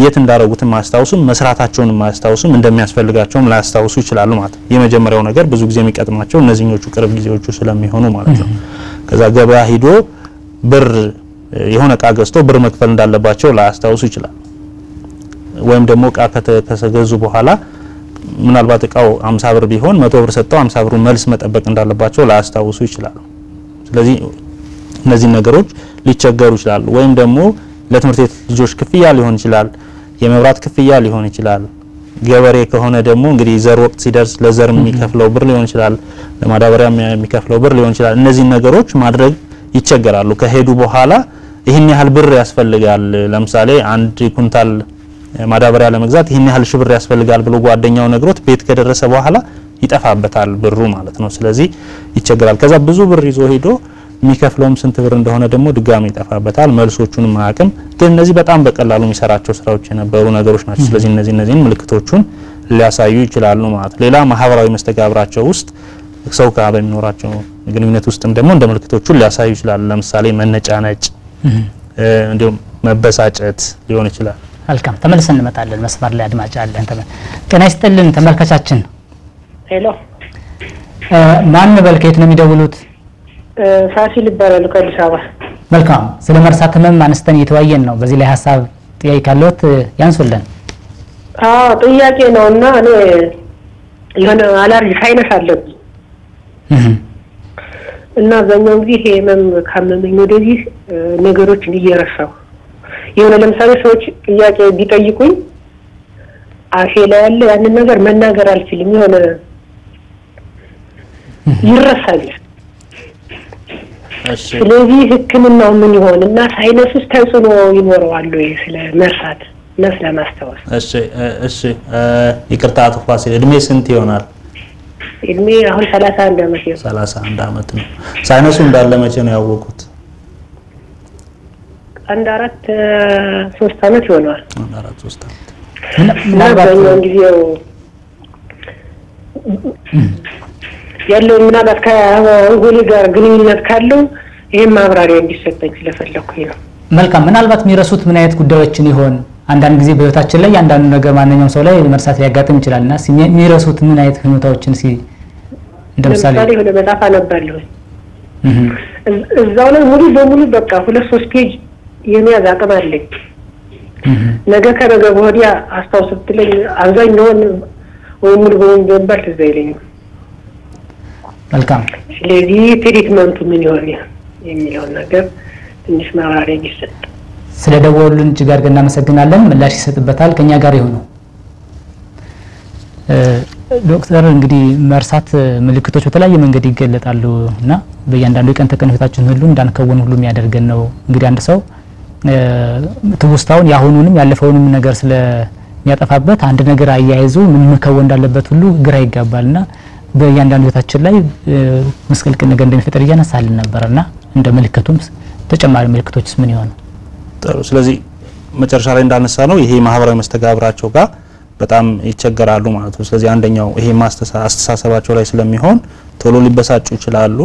የት እንዳረጉትን ማስታወሱም መስራታቸውን ማስታወሱም እንደሚያስፈልጋቸውም ላያስታውሱ ይችላሉ ማለት ነው። የመጀመሪያው ነገር ብዙ ጊዜ የሚቀጥማቸው እነዚህኞቹ ቅርብ ጊዜዎቹ ስለሚሆኑ ማለት ነው። ከዛ ገበያ ሂዶ ብር የሆነ ዕቃ ገዝቶ ብር መክፈል እንዳለባቸው ላያስታውሱ ይችላል። ወይም ደግሞ ዕቃ ከተገዙ በኋላ ምናልባት ዕቃው 50 ብር ቢሆን 100 ብር ሰጥተው 50 ብሩ መልስ መጠበቅ እንዳለባቸው ላያስታውሱ ይችላሉ። ስለዚህ እነዚህ ነገሮች ሊቸገሩ ይችላሉ። ወይም ደግሞ ለትምህርት ቤት ልጆች ክፍያ ሊሆን ይችላል፣ የመብራት ክፍያ ሊሆን ይችላል። ገበሬ ከሆነ ደግሞ እንግዲህ ዘር ወቅት ሲደርስ ለዘር የሚከፍለው ብር ሊሆን ይችላል፣ ለማዳበሪያ የሚከፍለው ብር ሊሆን ይችላል። እነዚህ ነገሮች ማድረግ ይቸገራሉ። ከሄዱ በኋላ ይሄን ያህል ብር ያስፈልጋል፣ ለምሳሌ አንድ ኩንታል ማዳበሪያ ለመግዛት ይሄን ያህል ሺህ ብር ያስፈልጋል ብሎ ጓደኛው ነግሮት ቤት ከደረሰ በኋላ ይጠፋበታል ብሩ ማለት ነው። ስለዚህ ይቸገራል። ከዛ ብዙ ብር ይዞ ሄዶ የሚከፍለውም ስንት ብር እንደሆነ ደግሞ ድጋሚ ይጠፋበታል። መልሶቹንም አያውቅም። ግን እነዚህ በጣም በቀላሉ የሚሰራቸው ስራዎች የነበሩ ነገሮች ናቸው። ስለዚህ እነዚህን ምልክቶቹን ሊያሳዩ ይችላሉ ማለት ነው። ሌላ ማህበራዊ መስተጋብራቸው ውስጥ ሰው ጋር በሚኖራቸው ግንኙነት ውስጥም ደግሞ እንደ ምልክቶቹን ሊያሳዩ ይችላሉ። ለምሳሌ መነጫነጭ፣ እንዲሁም መበሳጨት ሊሆን ይችላል። መልካም ተመልሰን እንመጣለን። መስመር ላይ አድማጭ አለን። ጤና ይስጥልን ተመልካቻችን። ሄሎ ማን በልከት ነው የሚደውሉት? ፋሲል ይባላል ከአዲስ አበባ። መልካም ስለ መርሳት ህመም አንስተን እየተወያየን ነው። በዚህ ላይ ሐሳብ ጥያቄ ካለዎት ያንሱልን። ጥያቄ ነውና እኔ የሆነ አለርጂ ሳይነስ አለብኝ እና አብዛኛውን ጊዜ ህመም ካመመኝ ወደዚህ ነገሮችን እየረሳሁ የሆነ ለምሳሌ ሰዎች ጥያቄ ቢጠይቁኝ አፌ ላይ ያለ ያንን ነገር መናገር አልችልም። የሆነ ይረሳል። ስለዚህ ህክምናው ምን ይሆን እና ሳይነስስ ተጽዕኖ ይኖረዋል ወይ ስለ መርሳት እና ስለ ማስታወስ? እሺ ይቅርታ አቶ ፋሲል እድሜ ስንት ይሆናል? እድሜ አሁን 31 አመት ነው። 31 አመት ነው። ሳይነሱ እንዳለ መቼ ነው ያወቁት? አንድ 3 አመት ይሆናል። 3 አመት ምናልባት ጊዜው ያለው ምናልባት ከአንጎሌ ጋር ግንኙነት ካለው ይሄን ማብራሪያ እንዲሰጠኝ ስለፈለኩኝ ነው። መልካም ምናልባት የሚረሱት ምን አይነት ጉዳዮችን ይሆን? አንዳንድ ጊዜ በህይወታችን ላይ አንዳንዱ ነገር ማንኛውም ሰው ላይ መርሳት ሊያጋጥም ይችላልና የሚረሱት ምን አይነት ሁኔታዎችን እንደምሳሌ ወደ መጻፍ አነባለሁ እዛው ላይ ሙሉ በሙሉ በቃ 2-3 ፔጅ የሚያዝ አቅም አለኝ። ነገ ከነገ ወዲያ አስታውስ ብትለኝ አብዛኛውን ወይ ሙሉ በሙሉ ደንበር ትዘይለኝ። መልካም ስለዚህ ትሪትመንቱ ምን ይሆን የሚለው ነገር ትንሽ ማብራሪያ ይሰጥ። ስለደወሉልን እጅግ አድርገን እናመሰግናለን። ምላሽ ይሰጥበታል። ከኛ ጋር ይሁኑ። ዶክተር እንግዲህ መርሳት ምልክቶች በተለያየ መንገድ ይገለጣሉ እና በእያንዳንዱ የቀን ተቀን ህይወታችን ሁሉ እንዳንከውን ሁሉ የሚያደርገን ነው። እንግዲህ አንድ ሰው ትውስታውን ያሁኑንም ያለፈውንም ነገር ስለሚያጠፋበት አንድ ነገር አያይዞ ምን መከወን እንዳለበት ሁሉ ግራ ይጋባልና በእያንዳንዱ ህይወታችን ላይ መስቀልቅል ነገር እንደሚፈጠር እያነሳልን ነበርና እንደ ምልክቱም ተጨማሪ ምልክቶችስ ምን ይሆኑ? ጥሩ። ስለዚህ መጨረሻ ላይ እንዳነሳ ነው ይሄ ማህበራዊ መስተጋብራቸው ጋር በጣም ይቸገራሉ ማለት ነው ስለዚህ አንደኛው ይሄ አስተሳሰባቸው ላይ ስለሚሆን ቶሎ ሊበሳጩ ይችላሉ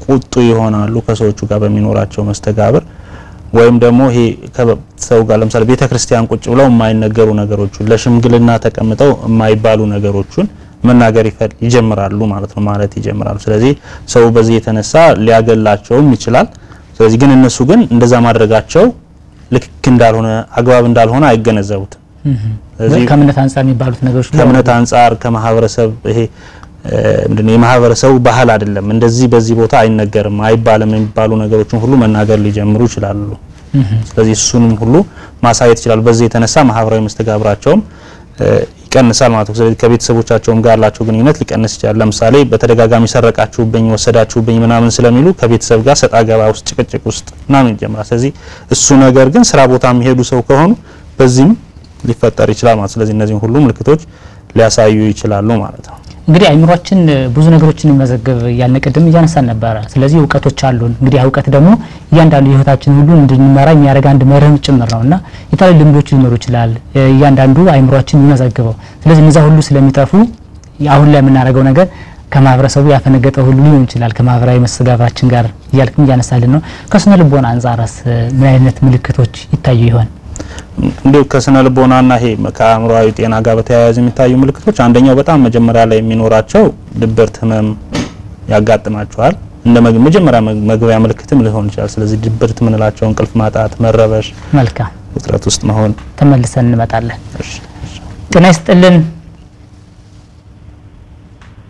ቁጡ ይሆናሉ ከሰዎቹ ጋር በሚኖራቸው መስተጋብር ወይም ደግሞ ይሄ ከሰው ጋር ለምሳሌ ቤተክርስቲያን ቁጭ ብለው የማይነገሩ ነገሮችን ለሽምግልና ተቀምጠው የማይባሉ ነገሮችን መናገር ይጀምራሉ ማለት ነው ማለት ይጀምራሉ ስለዚህ ሰው በዚህ የተነሳ ሊያገላቸውም ይችላል ስለዚህ ግን እነሱ ግን እንደዛ ማድረጋቸው ልክ እንዳልሆነ አግባብ እንዳልሆነ አይገነዘቡትም ስለዚህ ከእምነት አንፃር የሚባሉት ነገሮች ከእምነት አንፃር ከማህበረሰብ ይሄ እንደኔ ማህበረሰቡ ባህል አይደለም እንደዚህ በዚህ ቦታ አይነገርም አይባልም የሚባሉ ነገሮችን ሁሉ መናገር ሊጀምሩ ይችላሉ ስለዚህ እሱንም ሁሉ ማሳየት ይችላል በዚህ የተነሳ ማህበራዊ መስተጋብራቸውም ይቀንሳል ማለት ነው ስለዚህ ከቤተሰቦቻቸውም ጋር ያላቸው ግንኙነት ሊቀንስ ይችላል ለምሳሌ በተደጋጋሚ ሰረቃችሁብኝ ወሰዳችሁብኝ ምናምን ስለሚሉ ከቤተሰብ ጋር ሰጣ ገባ ውስጥ ጭቅጭቅ ውስጥ ምናምን ይጀምራል ስለዚህ እሱ ነገር ግን ስራ ቦታ የሚሄዱ ሰው ከሆኑ በዚህም ሊፈጠር ይችላል ማለት ስለዚህ እነዚህ ሁሉ ምልክቶች ሊያሳዩ ይችላሉ ማለት ነው እንግዲህ አይምሮአችን ብዙ ነገሮችን መዘገብ ያልነቀደም ያነሳን ነበር ስለዚህ ዕውቀቶች አሉን እንግዲህ ዕውቀት ደግሞ እያንዳንዱ ህይወታችን ሁሉ እንድንመራ የሚያደርግ አንድ መርህም ጭምር ነውና የተለያዩ ልምዶች ሊኖሩ ይችላል እያንዳንዱ አይምሮአችን የሚመዘግበው ስለዚህ እነዛ ሁሉ ስለሚጠፉ አሁን ላይ የምናደርገው ነገር ከማህበረሰቡ ያፈነገጠው ሁሉ ሊሆን ይችላል ከማህበራዊ መስተጋብራችን ጋር ያልክም ያነሳልን ነው ከስነ ልቦና አንፃርስ ምን አይነት ምልክቶች ይታዩ ይሆን እንዴው ከስነ ልቦናና ይሄ ከአእምሮአዊ ጤና ጋር በተያያዘ የሚታዩ ምልክቶች አንደኛው በጣም መጀመሪያ ላይ የሚኖራቸው ድብርት ህመም ያጋጥማቸዋል እንደ መጀመሪያ መግቢያ ምልክትም ሊሆን ይችላል ስለዚህ ድብርት ምንላቸው እንቅልፍ ማጣት መረበሽ መልካም ውጥረት ውስጥ መሆን ተመልሰን እንመጣለን ጤና ይስጥልን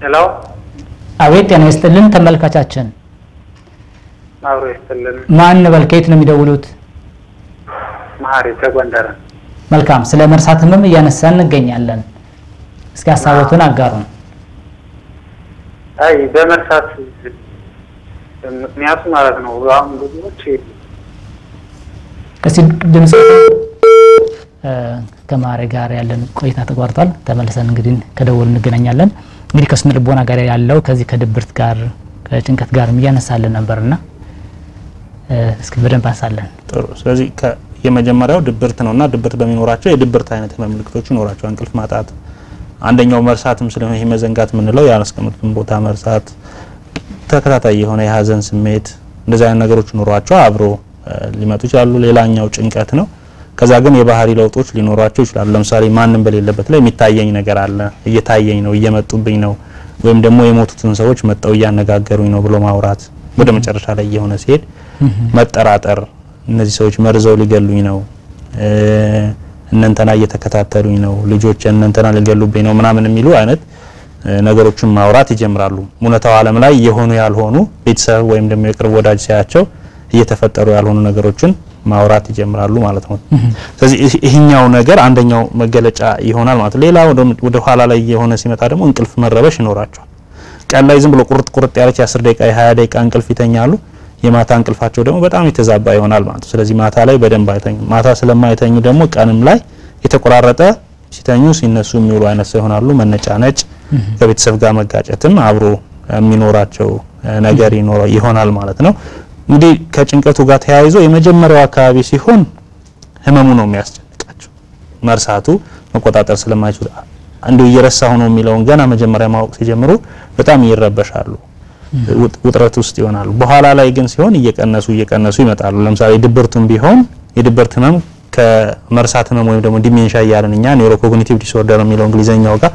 ሄሎ አቤት ጤና ይስጥልን ተመልካቻችን አብሮ ይስጥልን ማን በልከይት ነው የሚደውሉት ማሪ ተጎንደር መልካም ስለ መርሳት ህመም እያነሳን እንገኛለን እስኪ ሐሳቦቱን አጋሩን አይ በመርሳት ምክንያቱ ማለት ነው አሁን ብዙዎች ከዚህ ድምጽ ከማሪ ጋር ያለን ቆይታ ተቋርጧል ተመልሰን እንግዲህ ከደወል እንገናኛለን እንግዲህ ከስነ ልቦና ጋር ያለው ከዚህ ከድብርት ጋር ከጭንቀት ጋር እያነሳልን ነበርና እስኪ በደንብ አንሳለን ጥሩ ስለዚህ የመጀመሪያው ድብርት ነውና ድብርት በሚኖራቸው የድብርት አይነት ምልክቶች ይኖራቸዋል እንቅልፍ ማጣት አንደኛው መርሳትም ስለሆነ ይሄ መዘንጋት ምንለው ያስቀምጡን ቦታ መርሳት ተከታታይ የሆነ የሀዘን ስሜት እንደዛ አይነት ነገሮች ኖሯቸው አብሮ ሊመጡ ይችላሉ ሌላኛው ጭንቀት ነው ከዛ ግን የባህሪ ለውጦች ሊኖራቸው ይችላሉ ለምሳሌ ማንንም በሌለበት ላይ የሚታየኝ ነገር አለ እየታየኝ ነው እየመጡብኝ ነው ወይም ደግሞ የሞቱትን ሰዎች መጣው ያነጋገሩኝ ነው ብሎ ማውራት ወደ መጨረሻ ላይ የሆነ ሲሄድ መጠራጠር እነዚህ ሰዎች መርዘው ሊገሉኝ ነው እነንተና እየተከታተሉኝ ነው ልጆች እነንተና ሊገሉብኝ ነው ምናምን የሚሉ አይነት ነገሮችን ማውራት ይጀምራሉ ሙነታው ዓለም ላይ የሆኑ ያልሆኑ ቤተሰብ ወይም ደግሞ የቅርብ ወዳጅ ሲያቸው እየተፈጠሩ ያልሆኑ ነገሮችን ማውራት ይጀምራሉ ማለት ነው ስለዚህ ይሄኛው ነገር አንደኛው መገለጫ ይሆናል ማለት ሌላው ወደ ኋላ ላይ የሆነ ሲመጣ ደግሞ እንቅልፍ መረበሽ ይኖራቸዋል ቀን ላይ ዝም ብሎ ቁርጥ ያለች 10 ደቂቃ 20 ደቂቃ እንቅልፍ ይተኛሉ የማታ እንቅልፋቸው ደግሞ በጣም የተዛባ ይሆናል ማለት ነው ስለዚህ ማታ ላይ በደንብ አይተኙ ማታ ስለማይተኙ ደግሞ ቀንም ላይ የተቆራረጠ ሲተኙ ሲነሱ የሚውሉ አይነት ሰው ይሆናሉ መነጫነጭ ከቤተሰብ ጋር መጋጨትም አብሮ የሚኖራቸው ነገር ይሆናል ማለት ነው እንግዲህ ከጭንቀቱ ጋር ተያይዞ የመጀመሪያው አካባቢ ሲሆን ህመሙ ነው የሚያስጨንቃቸው መርሳቱ መቆጣጠር ስለማይችሉ አንዱ እየረሳው ነው የሚለውን ገና መጀመሪያ ማወቅ ሲጀምሩ በጣም ይረበሻሉ ውጥረት ውስጥ ይሆናሉ በኋላ ላይ ግን ሲሆን እየቀነሱ ይመጣሉ ለምሳሌ ድብርቱም ቢሆን የድብርት ህመም ከመርሳት ህመም ወይም ደግሞ ዲሜንሺያ ያለንኛ ኒውሮኮግኒቲቭ ዲስኦርደር የሚለው እንግሊዘኛው ጋር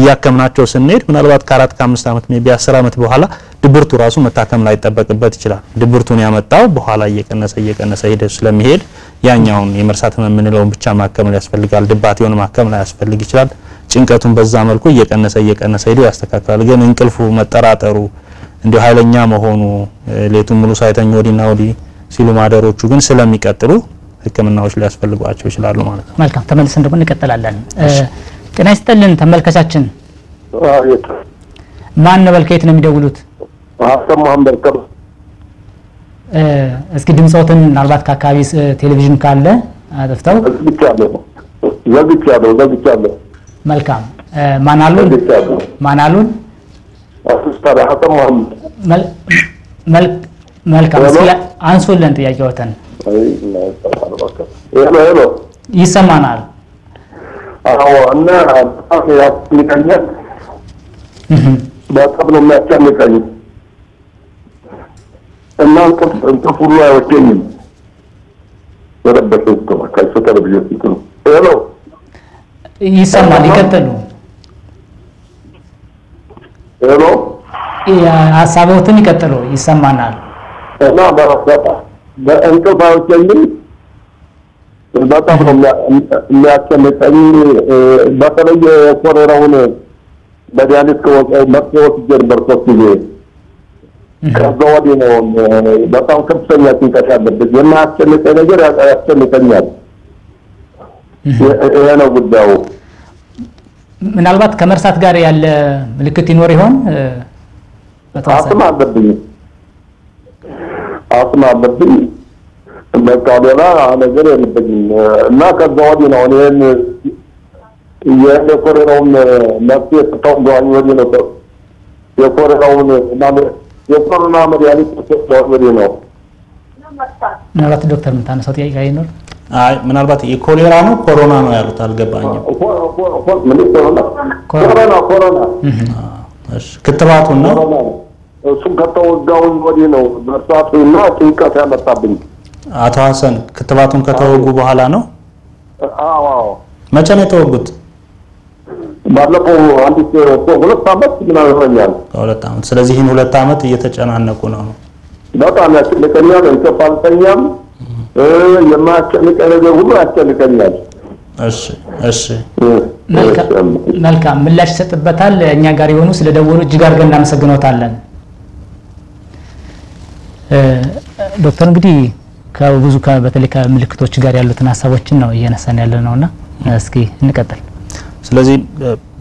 ያከምናቸው ስንሄድ ምናልባት ከ4 ከ5 አመት ሜቢ 10 አመት በኋላ ድብርቱ ራሱ መታከም ላይ ተጠበቅበት ይችላል ድብርቱን ያመጣው በኋላ እየቀነሰ ሄደ ስለሚሄድ ያኛውን የመርሳት ህመም ምንለውን ብቻ ማከም ያስፈልጋል ድባቴውን ማከም ላይ ያስፈልግ ይችላል ጭንቀቱን በዛ መልኩ እየቀነሰ ሄዶ ያስተካክላል ግን እንቅልፉ መጠራጠሩ እንደ ኃይለኛ መሆኑ ሌቱን ሙሉ ሳይተኙ ወዲና ወዲ ሲሉ ማደሮቹ ግን ስለሚቀጥሉ ህክምናዎች ሊያስፈልጓቸው ይችላሉ ማለት ነው መልካም ተመልሰን ደግሞ እንቀጥላለን ጤና ይስጥልን ተመልካቻችን አየት ማን ነው በልከይት ነው የሚደውሉት ሀሰን መሐመድ ከብ እስኪ ድምጽዎትን ምናልባት ከአካባቢ ቴሌቪዥን ካለ አጥፍተው ዘግቻለሁ መልካም ማን አሉን ኡስታዝ ሀሰን መሐመድ መልካም እስኪ አንሶልን ጥያቄዎትን ሄሎ ይሰማናል? አዎ እና ያስጨንቀኛል በጣም ነው የሚያስጨንቀኝ እና እንቅልፍ ሁሉ አይወስደኝም ወረበሽ እኮ ከሰተረ ቢይት ነው ሄሎ ይሰማል ይቀጥሉ ሄሎ ሀሳቦትን ይቀጥሉ ይሰማናል እና በእንቅልፍ አይወስደኝም በጣም ነው የሚያስጨንቀኝ በተለይ ኮሮናውን በዲያሊስ ከወጣው ጀርበር ኮስቲዜ ከዛ ወዲህ ነው በጣም ከፍተኛ ጭንቀት ያለበት የማያስጨንቀኝ ነገር ያስጨንቀኛል ይሄ ነው ጉዳዩ ምናልባት ከመርሳት ጋር ያለ ምልክት ይኖር ይሆን አስማ አለብኝ በቃ ሌላ ነገር የለብኝም እና ከዛ ወዲህ ነው እኔን የኮሮናውን መፍትሄ ስታው ጓኝ ወዲህ ነው የኮሮና መድኃኒት ስታው ወዲህ ነው ምናልባት ዶክተር ምታነሳው ጥያቄ አይኖር ምናልባት የኮሌራ ነው ኮሮና ነው ያሉት አልገባኝም ኮሮና እሺ ክትባቱን ነው እሱም ከተወጋው ወዲህ ነው መርሳቱና ጭንቀት ያመጣብኝ አቶ ሐሰን ክትባቱን ከተወጉ በኋላ ነው አዎ መቼ ነው የተወጉት ባለፈው አንድ 2 አመት ምናምን ሆኛል 2 አመት ስለዚህ ይሄን 2 አመት እየተጨናነቁ ነው በጣም ያስጨንቀኛል እንከፋልተኛም የማያስጨንቀኝ ነገር ሁሉ ያስጨንቀኛል እሺ መልካም ምላሽ ሰጥበታል እኛ ጋር የሆኑ ስለደወሉ እጅግ አድርገን እናመሰግኖታለን ዶክተር እንግዲህ ከብዙ በተለይ ከምልክቶች ጋር ያሉትን ሐሳቦችን ነው እየነሳን ያለነውና እስኪ እንቀጥል ስለዚህ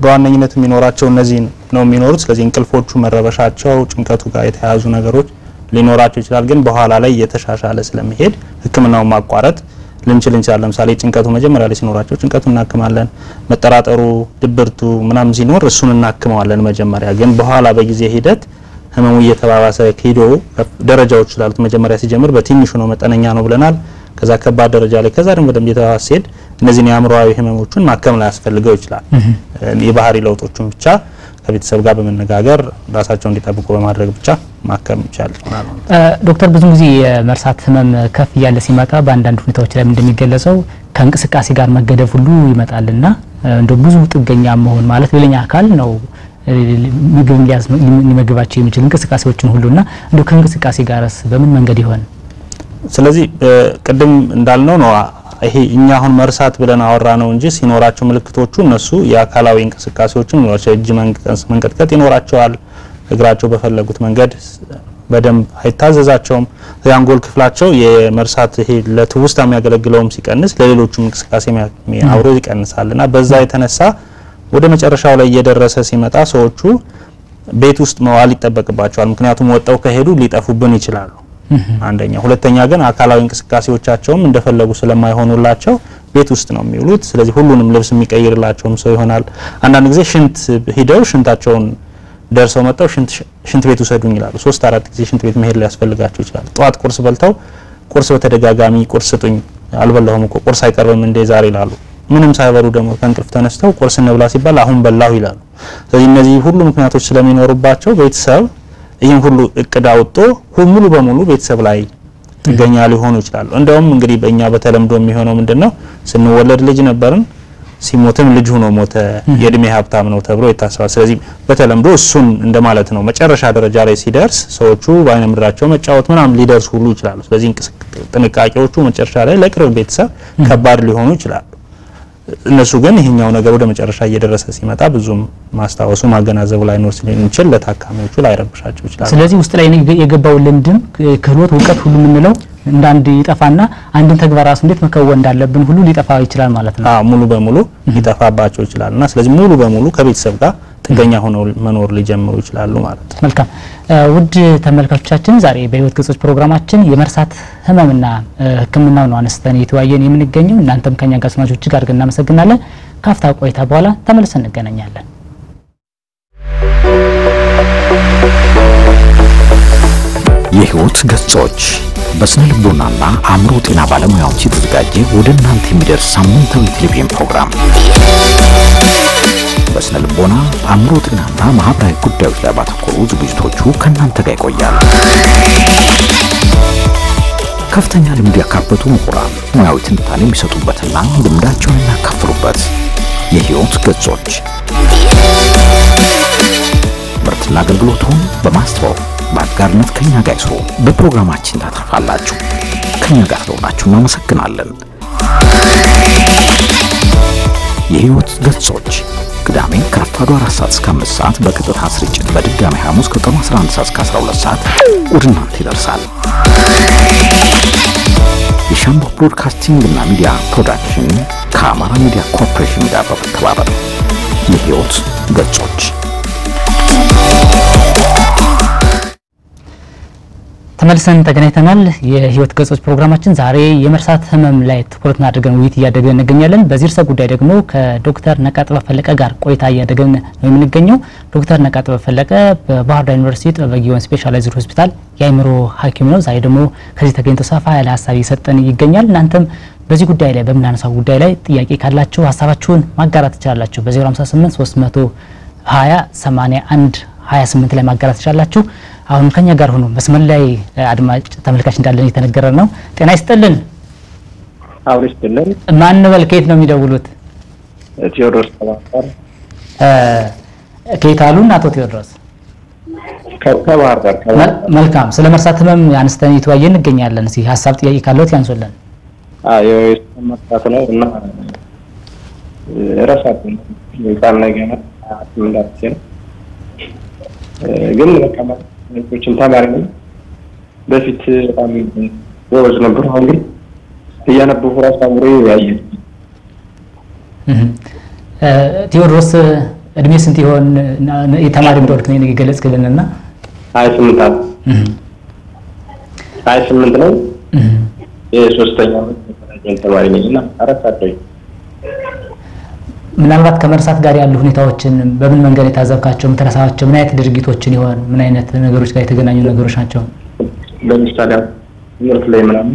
በዋነኝነት የሚኖራቸው እነዚህ ነው የሚኖሩት ስለዚህ እንቅልፎቹ መረበሻቸው ጭንቀቱ ጋር የተያዙ ነገሮች ሊኖራቸው ይችላል ግን በኋላ ላይ የተሻሻለ ስለሚሄድ ህክምናውን ማቋረጥ ልንችል እንችላለን ለምሳሌ ጭንቀቱ መጀመሪያ ላይ ሲኖራቸው ጭንቀቱን እናክማለን መጠራጠሩ ድብርቱ ምናምን ሲኖር እሱን እናክመዋለን መጀመሪያ ግን በኋላ በጊዜ ሂደት ህመሙ እየተባባሰ ሄዶ ደረጃዎች ስላሉት መጀመሪያ ሲጀምር በትንሹ ነው መጠነኛ ነው ብለናል ከዛ ከባድ ደረጃ ላይ ከዛ ደግሞ ወደም እየተባባሰ ሄድ እነዚህን የአእምሮአዊ ህመሞችን ማከም ላይ ያስፈልገው ይችላል የባህሪ ለውጦችን ብቻ ከቤተሰብ ጋር በመነጋገር ራሳቸውን እንዲጠብቁ በማድረግ ብቻ ማከም ይቻላል ማለት ዶክተር ብዙ ጊዜ የመርሳት ህመም ከፍ ያለ ሲመጣ በአንዳንድ ሁኔታዎች ላይ እንደሚገለጸው ከእንቅስቃሴ ጋር መገደብ ሁሉ ይመጣልና እንደው ብዙ ጥገኛ መሆን ማለት ሌላኛ አካል ነው ምግብ ሊመግባቸው የሚችል እንቅስቃሴዎችን ሁሉና እንደው ከእንቅስቃሴ ጋርስ በምን መንገድ ይሆን ስለዚህ ቅድም እንዳልነው ነው ይሄ እኛ አሁን መርሳት ብለን አወራ ነው እንጂ ሲኖራቸው ምልክቶቹ እነሱ የአካላዊ እንቅስቃሴዎችን ነው እጅ መንቀጥቀጥ ይኖራቸዋል እግራቸው በፈለጉት መንገድ በደንብ አይታዘዛቸውም የአንጎል ክፍላቸው የመርሳት ይሄ ለትውስታ የሚያገለግለውም ሲቀንስ ለሌሎቹ እንቅስቃሴ አብሮ ይቀንሳልና በዛ የተነሳ ወደ መጨረሻው ላይ እየደረሰ ሲመጣ ሰዎቹ ቤት ውስጥ መዋል ይተበቅባቸዋል ምክንያቱም ወጣው ከሄዱ ሊጠፉብን ይችላሉ አንደኛ ሁለተኛ ግን አካላዊ እንቅስቃሴዎቻቸውም እንደፈለጉ ስለማይሆኑላቸው ቤት ውስጥ ነው የሚውሉት ስለዚህ ሁሉንም ልብስ የሚቀይርላቸውም ሰው ይሆናል አንዳንድ ጊዜ ሽንት ሂደው ሽንታቸውን ደርሰው መጣው ሽንት ቤት ወሰዱኝ ይላሉ 3-4 ጊዜ ሽንት ቤት መሄድ ሊያስፈልጋቸው ይችላል ጧት ቁርስ በልተው ቁርስ በተደጋጋሚ ቁርስ ስጡኝ አልበላሁም እኮ ቁርስ አይቀርብም እንደ ዛሬ ይላሉ ምንም ሳይበሉ ደግሞ ከእንቅልፍ ተነስተው ቁርስ እንብላ ሲባል አሁን በላሁ ይላሉ ስለዚህ እነዚህ ሁሉ ምክንያቶች ስለሚኖርባቸው ቤተሰብ ይሄን ሁሉ እቅድ አውጥቶ ሙሉ በሙሉ ቤተሰብ ላይ ጥገኛ ሊሆኑ ይችላሉ እንደውም እንግዲህ በእኛ በተለምዶ የሚሆነው ምንድነው ስንወለድ ልጅ ነበርን ሲሞትም ልጅ ሆኖ ሞተ የእድሜ ሀብታም ነው ተብሎ ይታሰባል ስለዚህ በተለምዶ እሱን እንደማለት ነው መጨረሻ ደረጃ ላይ ሲደርስ ሰዎቹ ባይነ ምድራቸው መጫወት ምናምን ሊደርሱ ሁሉ ይችላሉ ስለዚህ ጥንቃቄዎቹ መጨረሻ ላይ ለቅርብ ቤተሰብ ከባድ ሊሆኑ ይችላሉ እነሱ ግን ይሄኛው ነገር ወደ መጨረሻ እየደረሰ ሲመጣ ብዙም ማስተዋወሱ ማገናዘቡ ላይ ነው ስለሚችል ለታካሚዎቹ ላይ ረብሻቸው ይችላል ስለዚህ ውስጥ ላይ የገባው ልምድም ክህሎት ዕውቀት ሁሉ ምንለው እንዳንድ ይጠፋና አንድን ተግባር ራስ እንዴት መከወን እንዳለብን ሁሉ ሊጠፋ ይችላል ማለት ነው ሙሉ በሙሉ ሊጠፋባቸው ይችላልና ስለዚህ ሙሉ በሙሉ ከቤተሰብ ጋር ጥገኛ ሆነው መኖር ሊጀምሩ ይችላሉ ማለት ነው መልካም ውድ ተመልካቾቻችን ዛሬ በህይወት ገጾች ፕሮግራማችን የመርሳት ህመምና ህክምናው ነው አንስተን የተወያየን የምንገኘው እናንተም ከኛ ጋር ስለሆናችሁ እጅግ አድርገን እናመሰግናለን ካፍታ ቆይታ በኋላ ተመልሰን እንገናኛለን የህይወት ገጾች በስነ ልቦናና አእምሮ ጤና ባለሙያዎች የተዘጋጀ ወደ እናንተ የሚደርስ ሳምንታዊ ቴሌቪዥን ፕሮግራም በስነ ልቦና አእምሮ ጤናና ማህበራዊ ጉዳዮች ላይ ባተኮሩ ዝግጅቶቹ ከእናንተ ጋር ይቆያል። ከፍተኛ ልምድ ያካበቱ ምሁራን ሙያዊ ትንታኔ የሚሰጡበትና ልምዳቸውን የሚያካፍሉበት የህይወት ገጾች ምርትና አገልግሎቱን በማስተዋወቅ በአጋርነት ከኛ ጋር ይስሩ። በፕሮግራማችን ታተርፋላችሁ። ከኛ ጋር ስለሆናችሁ እናመሰግናለን። የህይወት ገጾች ቅዳሜ ከረፋዱ 4 ሰዓት እስከ 5 ሰዓት በቀጥታ ስርጭት፣ በድጋሚ ሐሙስ ከቀኑ 11 ሰዓት እስከ 12 ሰዓት ወደ እናንተ ይደርሳል። የሻምቦ ብሮድካስቲንግ እና ሚዲያ ፕሮዳክሽን ከአማራ ሚዲያ ኮርፖሬሽን ጋር በመተባበር የህይወት ገጾች ተመልሰን ተገናኝተናል። የህይወት ገጾች ፕሮግራማችን ዛሬ የመርሳት ህመም ላይ ትኩረት አድርገን ውይይት እያደረግን እንገኛለን። በዚህ ርዕሰ ጉዳይ ደግሞ ከዶክተር ነቃጥበብ ፈለቀ ጋር ቆይታ እያደረግን ነው የምንገኘው። ዶክተር ነቃጥበብ ፈለቀ በባህር ዳር ዩኒቨርሲቲ ጥበበ ግዮን ስፔሻላይዝድ ሆስፒታል የአእምሮ ሐኪም ነው። ዛሬ ደግሞ ከዚህ ተገኝቶ ሰፋ ያለ ሀሳብ እየሰጠን ይገኛል። እናንተም በዚህ ጉዳይ ላይ በምናነሳው ጉዳይ ላይ ጥያቄ ካላችሁ ሀሳባችሁን ማጋራት ትችላላችሁ። በ058 320 81 28 ላይ ማጋራት ትችላላችሁ። አሁን ከኛ ጋር ሆኖ መስመር ላይ አድማጭ ተመልካች እንዳለን እየተነገረ ነው። ጤና ይስጥልን። አውሪ ይስጥልን። ማን ነው? ከየት ነው የሚደውሉት? ቴዎድሮስ ተባባር ከየት አሉን? አቶ ቴዎድሮስ ከባህር ዳር። መልካም። ስለ መርሳት ህመም አንስተን እየተወያየን እንገኛለን። እስኪ ሀሳብ ጥያቄ ካለዎት ያንሱልን። መርሳት ነው እና ረሳት ነው የቃል ነገር ነው አትምንዳችን ግን ከማለቶችን ተማሪ ነው። በፊት በጣም ጎበዝ ነበር። አሁን ግን እያነበቡ ራስ አምሮ ያየ ቴዎድሮስ እድሜ ስንት ይሆን? የተማሪ እንደወልክ ነው የገለጽክልንና 28 ነው። የሶስተኛው ዓመት ተማሪ ነኝና አረሳለሁ። ምናልባት ከመርሳት ጋር ያሉ ሁኔታዎችን በምን መንገድ የታዘብካቸው ምትረሳቸው ምን አይነት ድርጊቶችን ይሆን? ምን አይነት ነገሮች ጋር የተገናኙ ነገሮች ናቸው? ለምሳሌ ትምህርት ላይ ምናምን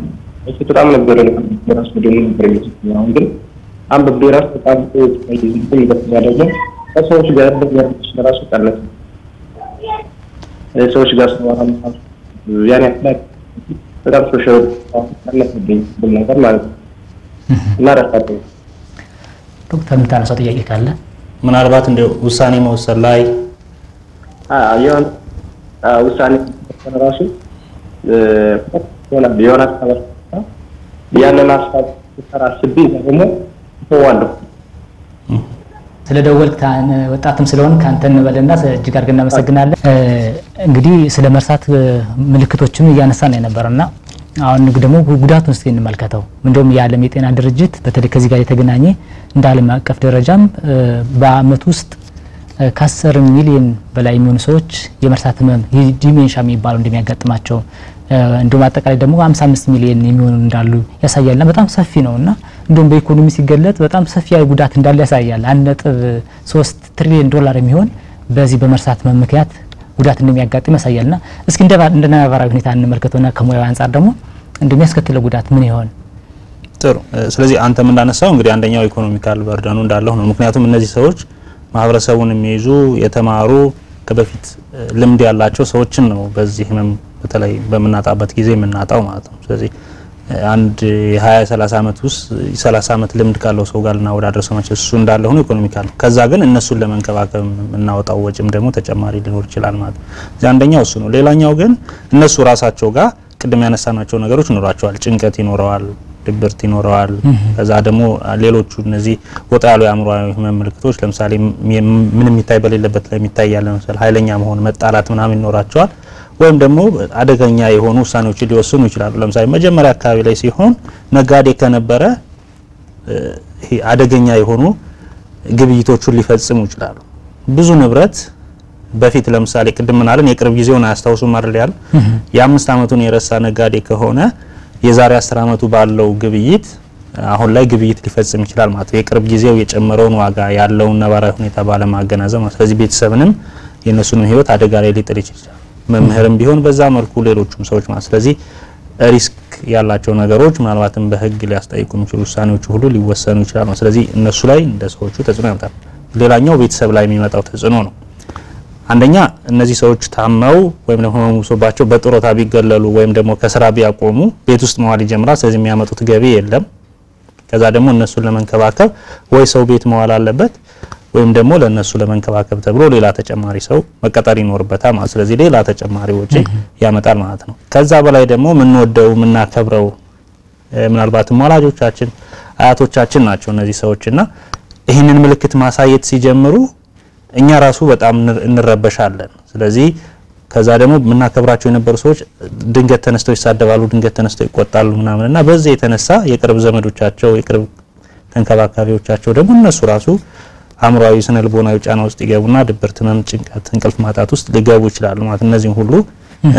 በጣም ነበር ራስ ወደ ነበር የሚሰማው። ግን አንብቤ ራስ በጣም ያደረገ ከሰዎች ጋር ራሱ ቀለለ ሰዎች ጋር ሰዋራም ያን ያክል በጣም ሶሻል አለብኝ ነገር ማለት ነው እና ረሳለሁ። ዶክተር ምታነሳው ጥያቄ ካለ ምናልባት እንደ ውሳኔ መወሰን ላይ አየን ውሳኔ ራሱ ቢሆን አስተባባሪ ያንን ሀሳብ ተራስብኝ ደግሞ ተዋለሁ። ስለደወልክ ወጣትም ስለሆነ ካንተ እንበልና እጅግ አድርገን እናመሰግናለን። እንግዲህ ስለ መርሳት ምልክቶችን እያነሳን የነበረና አሁን ደግሞ ጉዳቱን እስኪ እንመልከተው። እንደውም የዓለም የጤና ድርጅት በተለይ ከዚህ ጋር የተገናኘ እንደ ዓለም አቀፍ ደረጃም በአመት ውስጥ ከ10 ሚሊዮን በላይ የሚሆኑ ሰዎች የመርሳት ህመም ዲሜንሻ የሚባለው እንደሚያጋጥማቸው እንደውም አጠቃላይ ደግሞ 55 ሚሊዮን የሚሆኑ እንዳሉ ያሳያልና በጣም ሰፊ ነውና እንደውም በኢኮኖሚ ሲገለጥ በጣም ሰፊ ጉዳት እንዳለ ያሳያል። 1.3 ትሪሊዮን ዶላር የሚሆን በዚህ በመርሳት ህመም ምክንያት ጉዳት እንደሚያጋጥም ያሳያልና እስኪ እንደ ነባራዊ ሁኔታ እንመልከተውና ከሙያው አንፃር ደግሞ እንደሚያስከትለው ጉዳት ምን ይሆን? ጥሩ። ስለዚህ አንተም እንዳነሳው እንግዲህ አንደኛው ኢኮኖሚካል በርደኑ እንዳለው ነው። ምክንያቱም እነዚህ ሰዎች ማህበረሰቡን የሚይዙ የተማሩ ከበፊት ልምድ ያላቸው ሰዎችን ነው በዚህ ህመም በተለይ በመናጣበት ጊዜ የምናጣው ማለት ነው። ስለዚህ አንድ የ20-30 አመት ውስጥ 30 አመት ልምድ ካለው ሰው ጋር እናወዳደር ሰው ማለት እሱ እንዳለ ሆኖ ኢኮኖሚካል ከዛ ግን እነሱን ለመንከባከብ እናወጣው ወጪም ደግሞ ተጨማሪ ሊኖር ይችላል ማለት ነው። አንደኛው እሱ ነው። ሌላኛው ግን እነሱ ራሳቸው ጋር ቅድም ያነሳናቸው ነገሮች ይኖራቸዋል። ጭንቀት ይኖረዋል፣ ድብርት ይኖረዋል። ከዛ ደግሞ ሌሎቹ እነዚህ ወጣ ያሉ የአእምሮአዊ ህመም ምልክቶች ለምሳሌ ምንም ይታይ በሌለበት ላይ የሚታይ ያለ መሰል ኃይለኛ መሆን፣ መጣላት ምናምን ይኖራቸዋል። ወይም ደግሞ አደገኛ የሆኑ ውሳኔዎች ሊወስኑ ይችላሉ። ለምሳሌ መጀመሪያ አካባቢ ላይ ሲሆን ነጋዴ ከነበረ አደገኛ የሆኑ ግብይቶችን ሊፈጽሙ ይችላሉ። ብዙ ንብረት በፊት ለምሳሌ ቅድም ምናለን የቅርብ ጊዜውን አያስታውሱም አይደል ያል የ5 አመቱን የረሳ ነጋዴ ከሆነ የዛሬ 10 አመቱ ባለው ግብይት አሁን ላይ ግብይት ሊፈጽም ይችላል ማለት ነው። የቅርብ ጊዜው የጨመረውን ዋጋ ያለውን ነባራዊ ሁኔታ ባለማገናዘብ ማለት ስለዚህ ቤተሰብንም የነሱንም ህይወት አደጋ ላይ ሊጥል ይችላል። መምህርም ቢሆን በዛ መልኩ ሌሎችም ሰዎች ማለት ስለዚህ ሪስክ ያላቸው ነገሮች ምናልባትም በህግ ሊያስጠይቁ የሚችሉ ውሳኔዎች ሁሉ ሊወሰኑ ይችላሉ። ስለዚህ እነሱ ላይ እንደ ሰዎቹ ተጽዕኖ ያመጣል። ሌላኛው ቤተሰብ ላይ የሚመጣው ተጽዕኖ ነው። አንደኛ እነዚህ ሰዎች ታመው ወይም ደግሞ ሙሶባቸው በጥሮታ ቢገለሉ ወይም ደግሞ ከስራ ቢያቆሙ ቤት ውስጥ መዋል ይጀምራል። ስለዚህ የሚያመጡት ገቢ የለም። ከዛ ደግሞ እነሱን ለመንከባከብ ወይ ሰው ቤት መዋል አለበት ወይም ደግሞ ለነሱ ለመንከባከብ ተብሎ ሌላ ተጨማሪ ሰው መቀጠር ይኖርበታል ማለት። ስለዚህ ሌላ ተጨማሪ ወጪ ያመጣል ማለት ነው። ከዛ በላይ ደግሞ የምንወደው የምናከብረው ምናልባትም ወላጆቻችን አያቶቻችን ናቸው እነዚህ ሰዎችና ይህንን ምልክት ማሳየት ሲጀምሩ እኛ ራሱ በጣም እንረበሻለን። ስለዚህ ከዛ ደግሞ የምናከብራቸው የነበሩ ሰዎች ድንገት ተነስተው ይሳደባሉ፣ ድንገት ተነስተው ይቆጣሉ ምናምንና በዚህ የተነሳ የቅርብ ዘመዶቻቸው የቅርብ ተንከባካቢዎቻቸው ደግሞ እነሱ ራሱ አምራዊ ስነልቦናዊ ጫና ውስጥ ይገቡና ድብርት፣ ህመም፣ ጭንቀት፣ እንቅልፍ ማጣት ውስጥ ሊገቡ ይችላሉ ማለት እነዚህ ሁሉ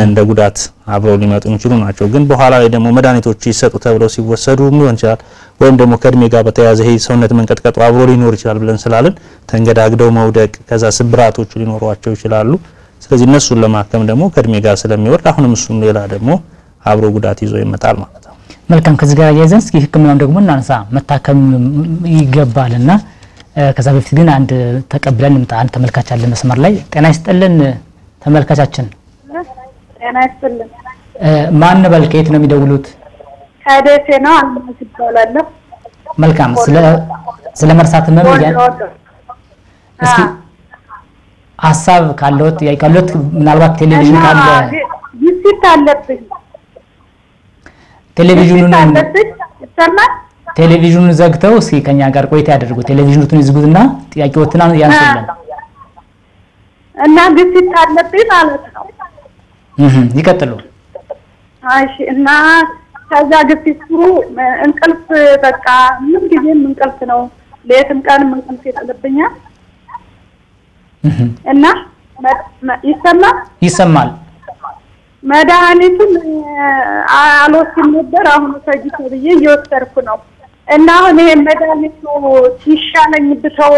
እንደ ጉዳት አብረው ሊመጡ የሚችሉ ናቸው። ግን በኋላ ላይ ደግሞ መድኃኒቶች ይሰጡ ተብለው ሲወሰዱ ሊሆን ይችላል ወይም ደግሞ ከእድሜ ጋር በተያያዘ ይሄ ሰውነት መንቀጥቀጡ አብሮ ሊኖር ይችላል ብለን ስላልን ተንገዳግደው መውደቅ ከዛ ስብራቶች ሊኖሯቸው ይችላሉ። ስለዚህ እነሱን ለማከም ደግሞ ከእድሜ ጋር ስለሚወርድ አሁንም እሱም ሌላ ደግሞ አብሮ ጉዳት ይዞ ይመጣል ማለት ነው። መልካም ከዚህ ጋር ያይዘን እስኪ ህክምናውን ደግሞ እናንሳ መታከም ይገባልና ከዛ በፊት ግን አንድ ተቀብለን እንጣ አንድ ተመልካች አለ መስመር ላይ ጤና ይስጥልን ተመልካቻችን። ጤና ይስጥልን ማን በል ከየት ነው የሚደውሉት? ከደሴ ነው አልማዝ ይባላል። መልካም ስለ መርሳት ህመም እስኪ ሐሳብ ካለዎት ያይካሉት ምናልባት ቴሌቪዥን ካለ ይስት አለብኝ ቴሌቪዥኑን ይሰማል ቴሌቪዥኑን ዘግተው እስኪ ከኛ ጋር ቆይታ ያደርጉ። ቴሌቪዥኑን ይዝጉትና ጥያቄዎትን ያንሱልን እና ግፊት አለብኝ ማለት ነው። ይቀጥሉ። እሺ እና ከዛ ግፊቱ እንቅልፍ በቃ ምን ጊዜም እንቅልፍ ነው ሌትም ቀንም እንቅልፍ ይጠልብኛል እና ይሰማል መድኃኒቱን አልወስድም ነበር አሁን ሰጅቶ ብዬ እየወሰድኩ ነው እና አሁን ይሄ መድኃኒቱ ሲሻለኝ ብተው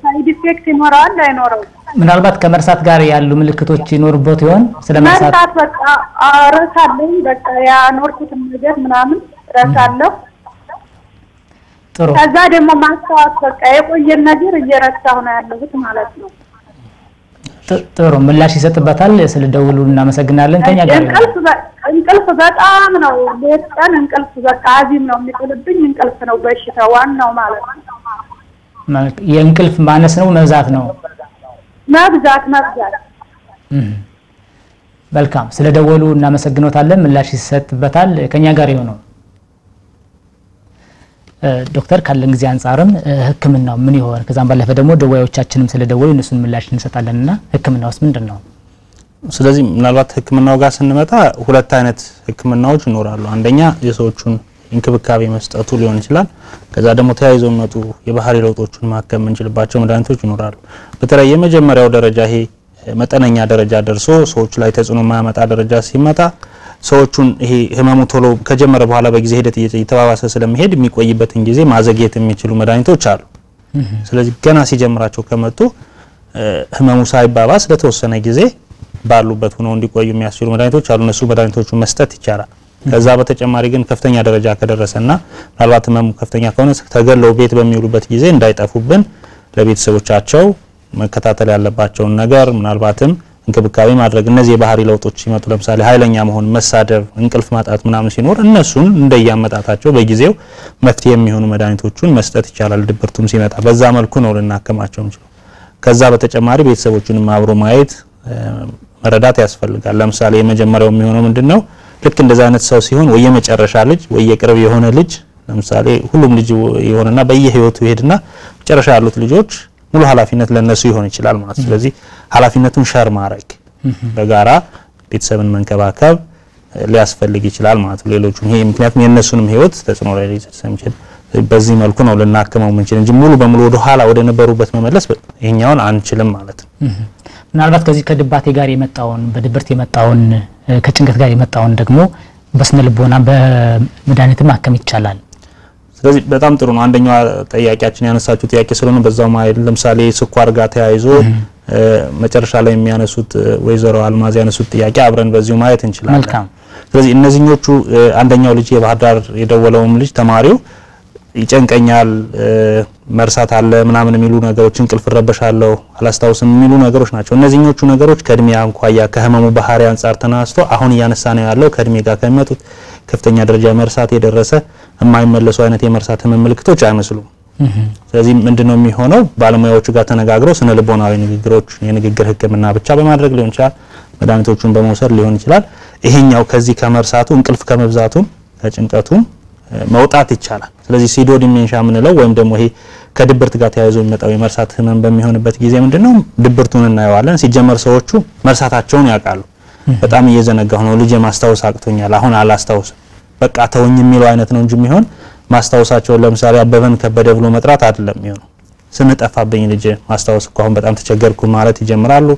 ሳይድ ኢፌክት ይኖራል አይኖረው? ምናልባት ከመርሳት ጋር ያሉ ምልክቶች ይኖርበት ይሆን? ስለመርሳት በቃ ረሳለሁ በቃ ያኖርኩትን ነገር ምናምን ረሳለሁ። ጥሩ ከዛ ደግሞ ማስተዋት በቃ የቆየን ነገር እየረሳሁ ነው ያለሁት ማለት ነው። ጥሩ ምላሽ ይሰጥበታል። ስለደውሉ እናመሰግናለን። ከኛ ጋር እንቅልፍ በጣም ነው ለቀን እንቅልፍ በቃ አዚም ነው የሚጥልብኝ እንቅልፍ ነው በሽታው ዋናው ማለት ነው። የእንቅልፍ ማነስ ነው መብዛት ነው? መብዛት መልካም ስለደወሉ እናመሰግኖታለን። ምላሽ ይሰጥበታል። ከኛ ጋር ይሆነው ዶክተር ካለን ጊዜ አንፃርም ህክምናው ምን ይሆን ከዛም ባለፈ ደግሞ ደዋዮቻችንም ስለደወሉ እነሱን ምላሽ እንሰጣለንና ህክምናውስ ምንድነው? ስለዚህ ምናልባት ህክምናው ጋር ስንመጣ ሁለት አይነት ህክምናዎች ይኖራሉ። አንደኛ የሰዎቹን እንክብካቤ መስጠቱ ሊሆን ይችላል። ከዛ ደግሞ ተያይዘው መጡ የባህሪ ለውጦችን ማከም እንችልባቸው መድኃኒቶች ይኖራሉ። በተለይ የመጀመሪያው ደረጃ ይሄ መጠነኛ ደረጃ ደርሶ ሰዎች ላይ ተጽዕኖ ማያመጣ ደረጃ ሲመጣ ሰዎቹን ይሄ ህመሙ ቶሎ ከጀመረ በኋላ በጊዜ ሂደት እየተባባሰ ስለሚሄድ የሚቆይበትን ጊዜ ማዘግየት የሚችሉ መድኃኒቶች አሉ። ስለዚህ ገና ሲጀምራቸው ከመጡ ህመሙ ሳይባባስ ለተወሰነ ጊዜ ባሉበት ሆነው እንዲቆዩ የሚያስችሉ መድኃኒቶች አሉ። እነሱ መድኃኒቶቹን መስጠት ይቻላል። ከዛ በተጨማሪ ግን ከፍተኛ ደረጃ ከደረሰና ምናልባት ህመሙ ከፍተኛ ከሆነ ተገለው ቤት በሚውሉበት ጊዜ እንዳይጠፉብን ለቤተሰቦቻቸው መከታተል ያለባቸውን ነገር ምናልባትም እንክብካቤ ማድረግ እነዚህ የባህሪ ለውጦች ሲመጡ ለምሳሌ ኃይለኛ መሆን፣ መሳደብ፣ እንቅልፍ ማጣት ምናምን ሲኖር እነሱን እንደያመጣታቸው በጊዜው መፍትሄ የሚሆኑ መድኃኒቶቹን መስጠት ይቻላል። ድብርቱም ሲመጣ በዛ መልኩ ነው ልናከማቸው እንችላለን። ከዛ በተጨማሪ ቤተሰቦቹንም አብሮ ማየት መረዳት ያስፈልጋል። ለምሳሌ የመጀመሪያው የሚሆነው ምንድነው ልክ እንደዛ አይነት ሰው ሲሆን ወይ የመጨረሻ ልጅ ወይ የቅርብ የሆነ ልጅ ለምሳሌ ሁሉም ልጅ ይሆንና በየህይወቱ ይሄድና መጨረሻ ያሉት ልጆች ሙሉ ኃላፊነት ለነሱ ይሆን ይችላል ማለት። ስለዚህ ኃላፊነቱን ሸር ማድረግ በጋራ ቤተሰብን መንከባከብ ሊያስፈልግ ይችላል ማለት ነው። ሌሎቹም ይሄ ምክንያቱም የነሱንም ህይወት ተጽዕኖ ላይ ሊሰምችል በዚህ መልኩ ነው ልናከመው ምንችል እንጂ ሙሉ በሙሉ ወደ ኋላ ወደ ነበሩበት መመለስ ይሄኛውን አንችልም ማለት ነው። ምናልባት ከዚህ ከድባቴ ጋር የመጣውን በድብርት የመጣውን ከጭንቀት ጋር የመጣውን ደግሞ በስነ ልቦና በመድኃኒት ማከም ይቻላል። ስለዚህ በጣም ጥሩ ነው። አንደኛው ጥያቄያችን ያነሳችው ጥያቄ ስለሆነ በዛው ማለት ለምሳሌ ስኳር ጋር ተያይዞ መጨረሻ ላይ የሚያነሱት ወይዘሮ አልማዝ ያነሱት ጥያቄ አብረን በዚሁ ማየት እንችላለን። መልካም ስለዚህ እነዚህኞቹ አንደኛው ልጅ የባህር ዳር የደወለውም ልጅ ተማሪው ይጨንቀኛል መርሳት አለ ምናምን የሚሉ ነገሮች እንቅልፍ ረበሻለሁ አላስታውስም የሚሉ ነገሮች ናቸው እነዚህኞቹ ነገሮች ከእድሜ አንኳያ ከህመሙ ባህሪ አንፃር ተናስቶ አሁን እያነሳ ነው ያለው ከእድሜ ጋር ከሚመጡት ከፍተኛ ደረጃ መርሳት የደረሰ የማይመለሱ አይነት የመርሳት ህመም ምልክቶች አይመስሉም ስለዚህ ምንድነው የሚሆነው ባለሙያዎቹ ጋር ተነጋግረው ስነ ልቦናዊ ንግግሮች የንግግር ህክምና ብቻ በማድረግ ሊሆን ይችላል መድኃኒቶቹን በመውሰድ ሊሆን ይችላል ይሄኛው ከዚህ ከመርሳቱ እንቅልፍ ከመብዛቱ ከጭንቀቱ መውጣት ይቻላል ስለዚህ ሲዶ ዲሜንሽያ ምንለው ወይም ደግሞ ይሄ ከድብርት ጋር ተያይዞ የሚመጣው የመርሳት ህመም በሚሆንበት ጊዜ ምንድነው ድብርቱን እናየዋለን ሲጀመር ሰዎቹ መርሳታቸውን ያውቃሉ በጣም እየዘነጋሁ ነው ልጅ ማስታወስ አቅቶኛል አሁን አላስታውስም በቃ ተወኝ የሚለው አይነት ነው እንጂ የሚሆን ማስታወሳቸው ለምሳሌ አበበን ከበደ ብሎ መጥራት አይደለም የሚሆነው ስንጠፋብኝ ልጅ ማስታወስ እኮ አሁን በጣም ተቸገርኩ ማለት ይጀምራሉ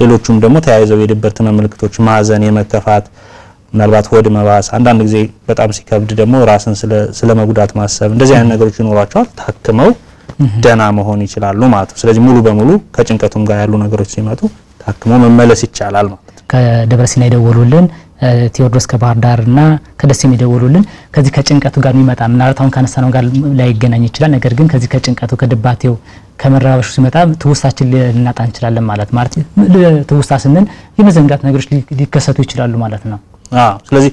ሌሎቹም ደግሞ ተያይዘው የድብርት ህመም ምልክቶች ማዘን የመከፋት ምናልባት ሆድ መባስ አንዳንድ ጊዜ በጣም ሲከብድ ደግሞ ራስን ስለመጉዳት ማሰብ እንደዚህ አይነት ነገሮች ይኖራቸዋል ታክመው ደና መሆን ይችላሉ ማለት ነው ስለዚህ ሙሉ በሙሉ ከጭንቀቱም ጋር ያሉ ነገሮች ሲመጡ ታክመው መመለስ ይቻላል ማለት ነው ከደብረ ሲና ይደውሉልን ቴዎድሮስ ከባህር ዳርና ከደሴ ይደውሉልን ከዚህ ከጭንቀቱ ጋር የሚመጣ ምናልባት አሁን ካነሳነው ጋር ላይ ይገናኝ ይችላል ነገር ግን ከዚህ ከጭንቀቱ ከድባቴው ከመራበሹ ሲመጣ ትውስታችን ልናጣ እንችላለን ማለት ትውስታ ስንል የመዘንጋት ነገሮች ሊከሰቱ ይችላሉ ማለት ነው ስለዚህ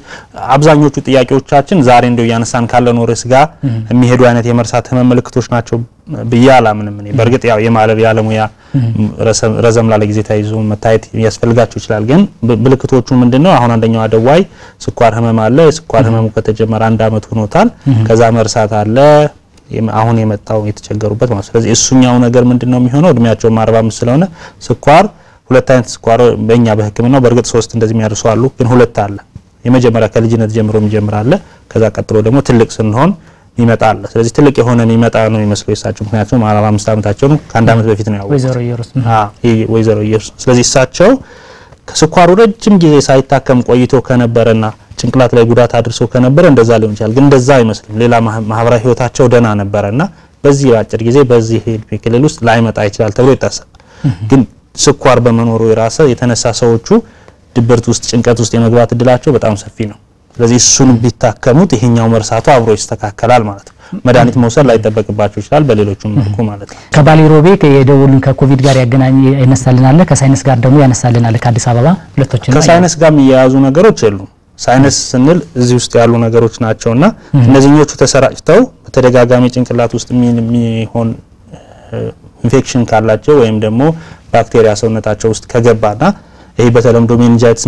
አብዛኞቹ ጥያቄዎቻችን ዛሬ እንደው ያነሳን ካለነው ርዕስ ጋር የሚሄዱ አይነት የመርሳት ህመም ምልክቶች ናቸው በያላምንም እኔ በርግጥ ያው የማለብ ያለሙያ ረዘም ላለ ጊዜ ታይዞ መታየት ያስፈልጋቸው ይችላል ግን ምልክቶቹ ምንድነው አሁን አንደኛው አደዋይ ስኳር ህመም አለ ስኳር ህመሙ ከተጀመረ 1 አመት ሆኖታል ከዛ መርሳት አለ አሁን የመጣው የተቸገሩበት ማለት ስለዚህ እሱኛው ነገር ምንድነው የሚሆነው እድሜያቸው 45 ስለሆነ ስኳር ሁለት አይነት ስኳር በእኛ በህክምናው በርግጥ 3 እንደዚህ የሚያርሱ አሉ ግን ሁለት አለ የመጀመሪያ ከልጅነት ጀምሮ የሚጀምራል ከዛ ቀጥሎ ደግሞ ትልቅ ስንሆን ይመጣል ስለዚህ ትልቅ የሆነ ይመጣ ነው የሚመስለው እሳቸው ምክንያቱም 45 አመታቸው ነው ከአንድ አመት በፊት ነው ያው ወይዘሮ ኢየሩስ ስለዚህ እሳቸው ከስኳሩ ረጅም ጊዜ ሳይታከም ቆይቶ ከነበረና ጭንቅላት ላይ ጉዳት አድርሶ ከነበረ እንደዛ ሊሆን ይችላል ግን እንደዛ አይመስልም ሌላ ማህበራዊ ህይወታቸው ደና ነበርና በዚህ አጭር ጊዜ በዚህ ክልል ውስጥ ላይመጣ ይችላል ተብሎ ይታሰባል ግን ስኳር በመኖሩ የራሰ የተነሳ ሰዎቹ ድብርት ውስጥ ጭንቀት ውስጥ የመግባት እድላቸው በጣም ሰፊ ነው ስለዚህ እሱን ቢታከሙት ይሄኛው መርሳቱ አብሮ ይስተካከላል ማለት ነው መድኃኒት መውሰድ ላይ ተጠበቅባቸው ይችላል በሌሎችም መልኩ ማለት ነው ከባሌ ሮቤ የደውሉን ከኮቪድ ጋር ያገናኝ ያነሳልናል ከሳይንስ ጋር ደግሞ ያነሳልናል ከአዲስ አበባ ሁለቶችን ከሳይንስ ጋር የሚያያዙ ነገሮች የሉም ሳይንስ ስንል እዚህ ውስጥ ያሉ ነገሮች ናቸውና እነዚህኞቹ ተሰራጭተው በተደጋጋሚ ጭንቅላት ውስጥ የሚሆን ኢንፌክሽን ካላቸው ወይም ደግሞ ባክቴሪያ ሰውነታቸው ውስጥ ከገባና ይሄ በተለምዶ ሜኒንጃይቲስ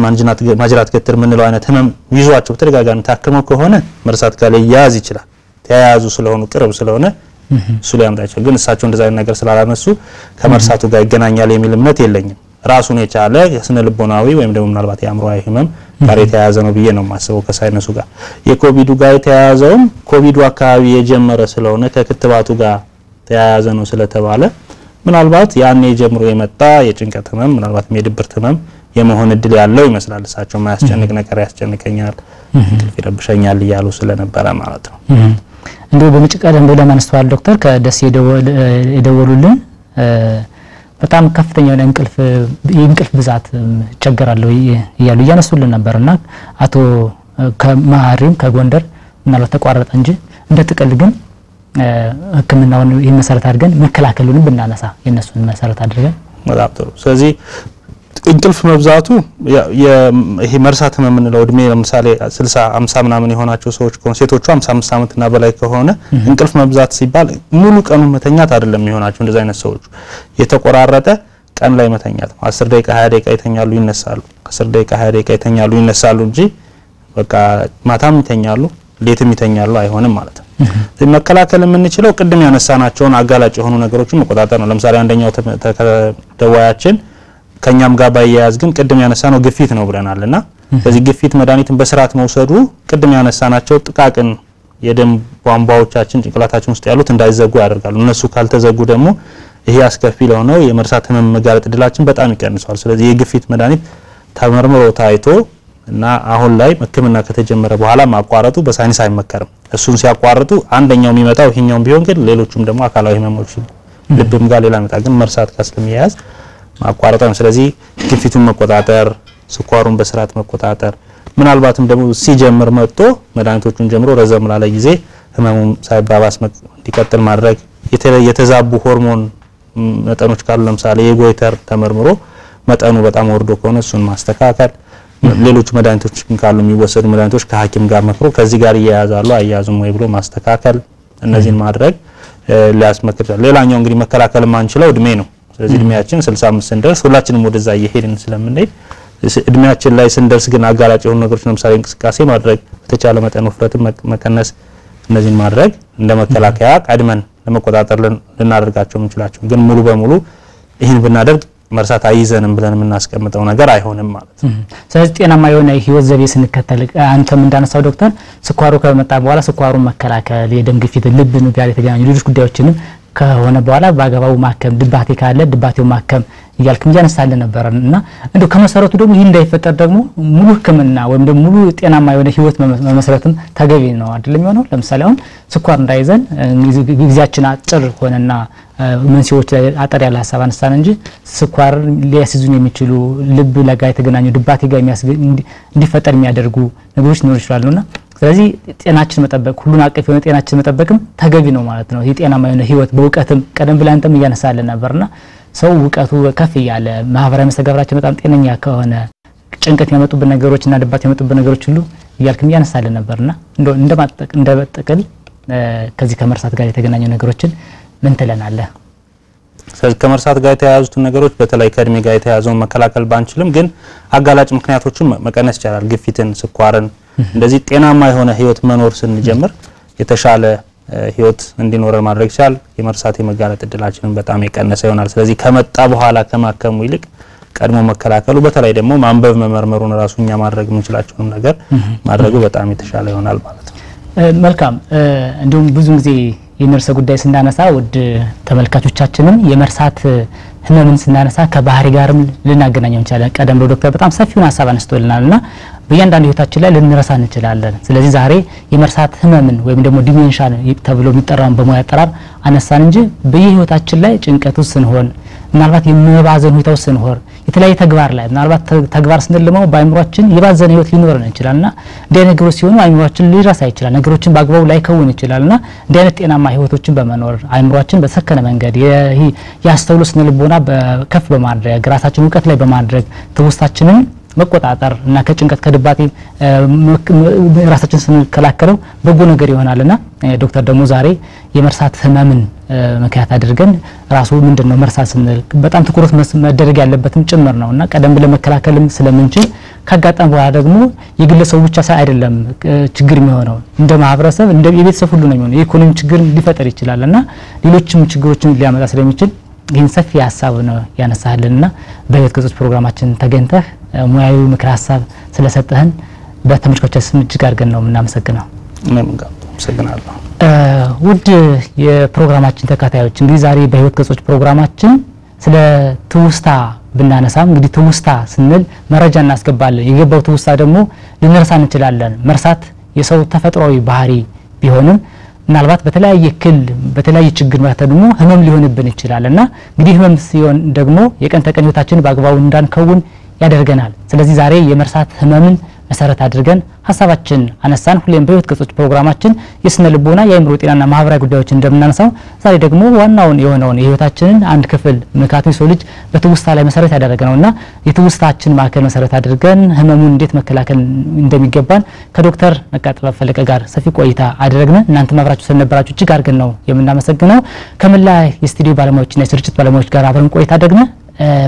ማጅራት ገትር ምንለው አይነት ህመም ይዟቸው ተደጋጋሚ ታክመው ከሆነ መርሳት ጋር ሊያያዝ ይችላል ተያያዙ ስለሆኑ ቅርብ ስለሆነ እሱ ሊያምጣቸው ግን እሳቸው እንደዛ አይነት ነገር ስላላነሱ ከመርሳቱ ጋር ይገናኛል የሚል እምነት የለኝም ራሱን የቻለ የስነ ልቦናዊ ወይም ደግሞ ምናልባት የአእምሮአዊ ህመም ጋር የተያያዘ ነው ብዬ ነው የማስበው ከሳይንሱ ጋር የኮቪዱ ጋር የተያያዘውም ኮቪዱ አካባቢ የጀመረ ስለሆነ ከክትባቱ ጋር ተያያዘ ነው ስለተባለ ምናልባት ያኔ ጀምሮ የመጣ የጭንቀት ህመም ምናልባት የድብርት ህመም የመሆን እድል ያለው ይመስላል እሳቸው ማያስጨንቅ ነገር ያስጨንቀኛል እንቅልፍ ይረብሸኛል ይያሉ ስለነበረ ማለት ነው እንደው በመጨረሻ እንደው ለማንስተዋል ዶክተር ከደስ የደወሉልን በጣም ከፍተኛ የሆነ እንቅልፍ ብዛት ቸገራለሁ ይያሉ ያነሱልን ነበርና አቶ ከማሪም ከጎንደር ምናልባት ተቋረጠ እንጂ እንደ ጥቅል ግን ህክምናውን መሰረት አድርገን መከላከሉን ብናነሳ የነሱን መሰረት አድርገን በጣም ጥሩ ስለዚህ እንቅልፍ መብዛቱ ይሄ መርሳት የምንለው እድሜ ለምሳሌ 60 50 ምናምን የሆናቸው ሰዎች ከሆነ ሴቶቹ 55 አመት እና በላይ ከሆነ እንቅልፍ መብዛት ሲባል ሙሉ ቀኑ መተኛት አይደለም የሚሆናቸው እንደዛ አይነት ሰዎች የተቆራረጠ ቀን ላይ መተኛት 10 ደቂቃ 20 ደቂቃ ይተኛሉ ይነሳሉ 10 ደቂቃ 20 ደቂቃ ይተኛሉ ይነሳሉ እንጂ በቃ ማታም ይተኛሉ ሌትም ይተኛሉ አይሆንም ማለት ነው መከላከል የምንችለው ቅድም ያነሳናቸውን አጋላጭ የሆኑ ነገሮችን መቆጣጠር ነው ለምሳሌ አንደኛው ተደዋያችን ከኛም ጋር ባያያዝ ግን ቅድም ያነሳነው ግፊት ነው ብለናልና ስለዚህ ግፊት መድኃኒትን በስርዓት መውሰዱ ቅድም ያነሳናቸው ጥቃቅን የደም ቧንቧዎቻችን ጭንቅላታችን ውስጥ ያሉት እንዳይዘጉ ያደርጋሉ እነሱ ካልተዘጉ ደግሞ ይሄ አስከፊ ለሆነው የመርሳት ህመም መጋለጥ እድላችን በጣም ይቀንሳል ስለዚህ የግፊት መድኃኒት ተመርምሮ ታይቶ እና አሁን ላይ ህክምና ከተጀመረ በኋላ ማቋረጡ በሳይንስ አይመከርም እሱን ሲያቋርጡ አንደኛው የሚመጣው ይሄኛው ቢሆን ግን ሌሎችም ደግሞ አካላዊ ህመሞች ልብም ጋር ሌላ መጣ ግን መርሳት ጋር ስለሚያያዝ ማቋረጥ ነው ስለዚህ ግፊቱን መቆጣጠር ስኳሩን በስርዓት መቆጣጠር ምናልባትም ደግሞ ሲጀምር መጥቶ መድኃኒቶቹን ጀምሮ ረዘም ላለ ጊዜ ህመሙም ሳይባባስ እንዲቀጥል ማድረግ የተዛቡ ሆርሞን መጠኖች ካሉ ለምሳሌ የጎይተር ተመርምሮ መጠኑ በጣም ወርዶ ከሆነ እሱን ማስተካከል ሌሎች መድኃኒቶች ካሉ የሚወሰዱ መድኃኒቶች ከሐኪም ጋር መክሮ ከዚህ ጋር ያያዛሉ አያዙም ወይ ብሎ ማስተካከል እነዚህን ማድረግ ሊያስመክር ይችላል። ሌላኛው እንግዲህ መከላከል ማንችለው እድሜ ነው። ስለዚህ እድሜያችን 65 ስንደርስ ሁላችንም ወደዛ እየሄድን ስለምንሄድ እድሜያችን ላይ ስንደርስ ግን አጋላጭ የሆኑ ነገሮች ለምሳሌ እንቅስቃሴ ማድረግ በተቻለ መጠን ውፍረትን መቀነስ እነዚህን ማድረግ እንደ መከላከያ ቀድመን ለመቆጣጠር ልናደርጋቸው እንችላለን። ግን ሙሉ በሙሉ ይህን ብናደርግ መርሳት አይዘንም ብለን የምናስቀምጠው ነገር አይሆንም ማለት ነው። ስለዚህ ጤናማ የሆነ ህይወት ዘይቤ ስንከተል አንተም እንዳነሳው ዶክተር ስኳሩ ከመጣ በኋላ ስኳሩን መከላከል የደም ግፊት ልብን ጋር የተገናኙ ሌሎች ጉዳዮችንም ከሆነ በኋላ በአገባቡ ማከም ድባቴ ካለ ድባቴው ማከም ይያልክም ያነሳልን ነበርና እንደው ከመሰረቱ ደግሞ ይህ እንዳይፈጠር ደግሞ ሙሉ ህክምና ወይም ደግሞ ሙሉ ጤናማ የሆነ ህይወት መመስረትም ተገቢ ነው አይደለም የሚሆነው። ለምሳሌ አሁን ስኳር እንዳይዘን ጊዜያችን አጭር ሆነና መንሲዎች አጠር ያለ ሐሳብ አንሳን እንጂ ስኳር ሊያስይዙን የሚችሉ ልብ ለጋ የተገናኙ ድባቴ ጋር እንዲፈጠር የሚያደርጉ ነገሮች ሊኖሩ ይችላሉና ስለዚህ ጤናችን መጠበቅ ሁሉን አቀፍ የሆነ ጤናችን መጠበቅም ተገቢ ነው ማለት ነው። ይህ ጤናማ የሆነ ህይወት በእውቀትም ቀደም ብለን አንተም እያነሳልን ነበርና ሰው እውቀቱ ከፍ ያለ ማህበራዊ መስተጋብራችን በጣም ጤነኛ ከሆነ ጭንቀት የሚያመጡብን ነገሮችና ድባት የሚያመጡብን ነገሮች ሁሉ እያልክም እያነሳልን ነበርና እንደበጠቅል ከዚህ ከመርሳት ጋር የተገናኙ ነገሮችን ምን ትለናለህ? ስለዚህ ከመርሳት ጋር የተያያዙት ነገሮች በተለይ ከእድሜ ጋር የተያያዘውን መከላከል ባንችልም ግን አጋላጭ ምክንያቶችን መቀነስ ይቻላል። ግፊትን፣ ስኳርን እንደዚህ ጤናማ የሆነ ህይወት መኖር ስንጀምር የተሻለ ህይወት እንዲኖረን ማድረግ ይቻላል። የመርሳት የመጋለጥ እድላችንን በጣም የቀነሰ ይሆናል። ስለዚህ ከመጣ በኋላ ከማከሙ ይልቅ ቀድሞ መከላከሉ በተለይ ደግሞ ማንበብ መመርመሩን ራሱኛ ማድረግ የምንችላቸውን ነገር ማድረጉ በጣም የተሻለ ይሆናል ማለት ነው። መልካም እንዲሁም ብዙ ጊዜ የነርሰ ጉዳይ ስናነሳ ወድ ተመልካቾቻችንን የመርሳት ህመምን ስናነሳ ከባህሪ ጋርም ልናገናኘው እንችላለን። ቀደም ብሎ ዶክተር በጣም ሰፊውን ሐሳብ አነስተውልናልና በእያንዳንዱ ህይወታችን ላይ ልንረሳ እንችላለን። ስለዚህ ዛሬ የመርሳት ህመምን ወይም ደግሞ ዲሜንሻ ተብሎ የሚጠራውን በሙያ አጠራር አነሳን እንጂ በየህይወታችን ላይ ጭንቀቱ ስንሆን ምናልባት የመባዘን ሁኔታው ስንሆን የተለያየ ተግባር ላይ ምናልባት ተግባር ስንልመው በአይምሮአችን የባዘነ ህይወት ሊኖርን ይችላልና እንዲህ ነገሮች ሲሆኑ አይምሮአችን ሊረሳ ይችላል። ነገሮችን በአግባቡ ላይ ከውን ይችላልና እንዲህ አይነት ጤናማ ህይወቶችን በመኖር አይምሮአችን በሰከነ መንገድ ያስተውሉ ስነ ልቦና በከፍ በማድረግ ራሳችን እውቀት ላይ በማድረግ ትውስታችንን መቆጣጠር እና ከጭንቀት ከድባቴ ራሳችን ስንከላከለው በጎ ነገር ይሆናልና ዶክተር ደግሞ ዛሬ የመርሳት ህመምን መከያት አድርገን ራሱ ምንድነው መርሳት ስንል በጣም ትኩረት መደረግ ያለበትም ጭምር ነውና ቀደም ብለ መከላከልም ስለምንችል ካጋጠመ በኋላ ደግሞ የግለሰቡ ብቻ አይደለም ችግር የሚሆነው እንደ ማህበረሰብ እንደ የቤተሰብ ሁሉ ነው የሚሆነው። የኢኮኖሚ ችግር ሊፈጠር ይችላልና ሌሎችም ችግሮችን ሊያመጣ ስለሚችል ይህን ሰፊ ሐሳብ ነው ያነሳህልንና በህይወት ገጾች ፕሮግራማችን ተገኝተህ ሙያዊ ምክር ሐሳብ ስለሰጠህን በተመልካቾቻችን ስም እጅግ አድርገን ነው የምናመሰግነው። አመሰግናለሁ። ውድ የፕሮግራማችን ተከታታዮች እንግዲህ ዛሬ በህይወት ገጾች ፕሮግራማችን ስለ ትውስታ ብናነሳም እንግዲህ ትውስታ ስንል መረጃ እናስገባለን። የገባው ትውስታ ደግሞ ልንረሳ እንችላለን። መርሳት የሰው ተፈጥሯዊ ባህሪ ቢሆንም ምናልባት በተለያየ ችግር ማለት ደግሞ ህመም ሊሆንብን ይችላልና እንግዲህ ህመም ሲሆን ደግሞ የቀን ተቀን ህይወታችንን በአግባቡ እንዳንከውን ያደርገናል። ስለዚህ ዛሬ የመርሳት ህመምን መሰረት አድርገን ሐሳባችን አነሳን። ሁሌም በህይወት ገጾች ፕሮግራማችን የስነ ልቦና የአእምሮ ጤናና ማህበራዊ ጉዳዮችን እንደምናነሳው ዛሬ ደግሞ ዋናውን የሆነውን የህይወታችንን አንድ ክፍል ምክንያቱም ሰው ልጅ በትውስታ ላይ መሰረት ያደረገነውና የትውስታችን ማዕከል መሰረት አድርገን ህመሙን እንዴት መከላከል እንደሚገባን ከዶክተር ነቃጥበብ ፈለቀ ጋር ሰፊ ቆይታ አደረግን። እናንተ ማብራችሁ ስለነበራችሁ እጅግ አድርገን ነው የምናመሰግነው። ከመላ የስቱዲዮ ባለሙያዎችና የስርጭት ባለሙያዎች ጋር አብረን ቆይታ አደረግን።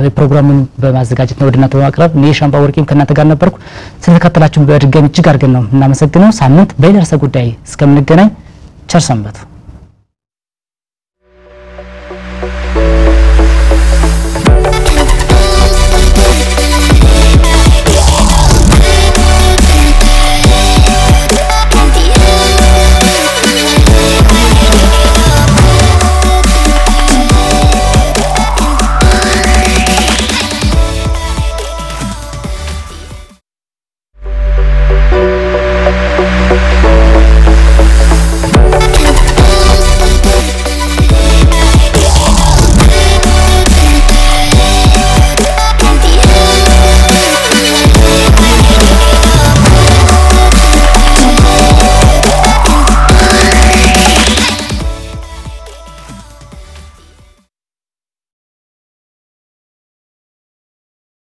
በፕሮግራሙን በማዘጋጀት ነው ወደናንተ በማቅረብ እኔ ሻምባ ወርቂም ከናንተ ጋር ነበርኩ። ስለተከታተላችሁ በድጋሚ እጅግ አድርገን ነው እናመሰግነው። ሳምንት በሌላ ርዕሰ ጉዳይ እስከምንገናኝ ቸር ሰንበቱ።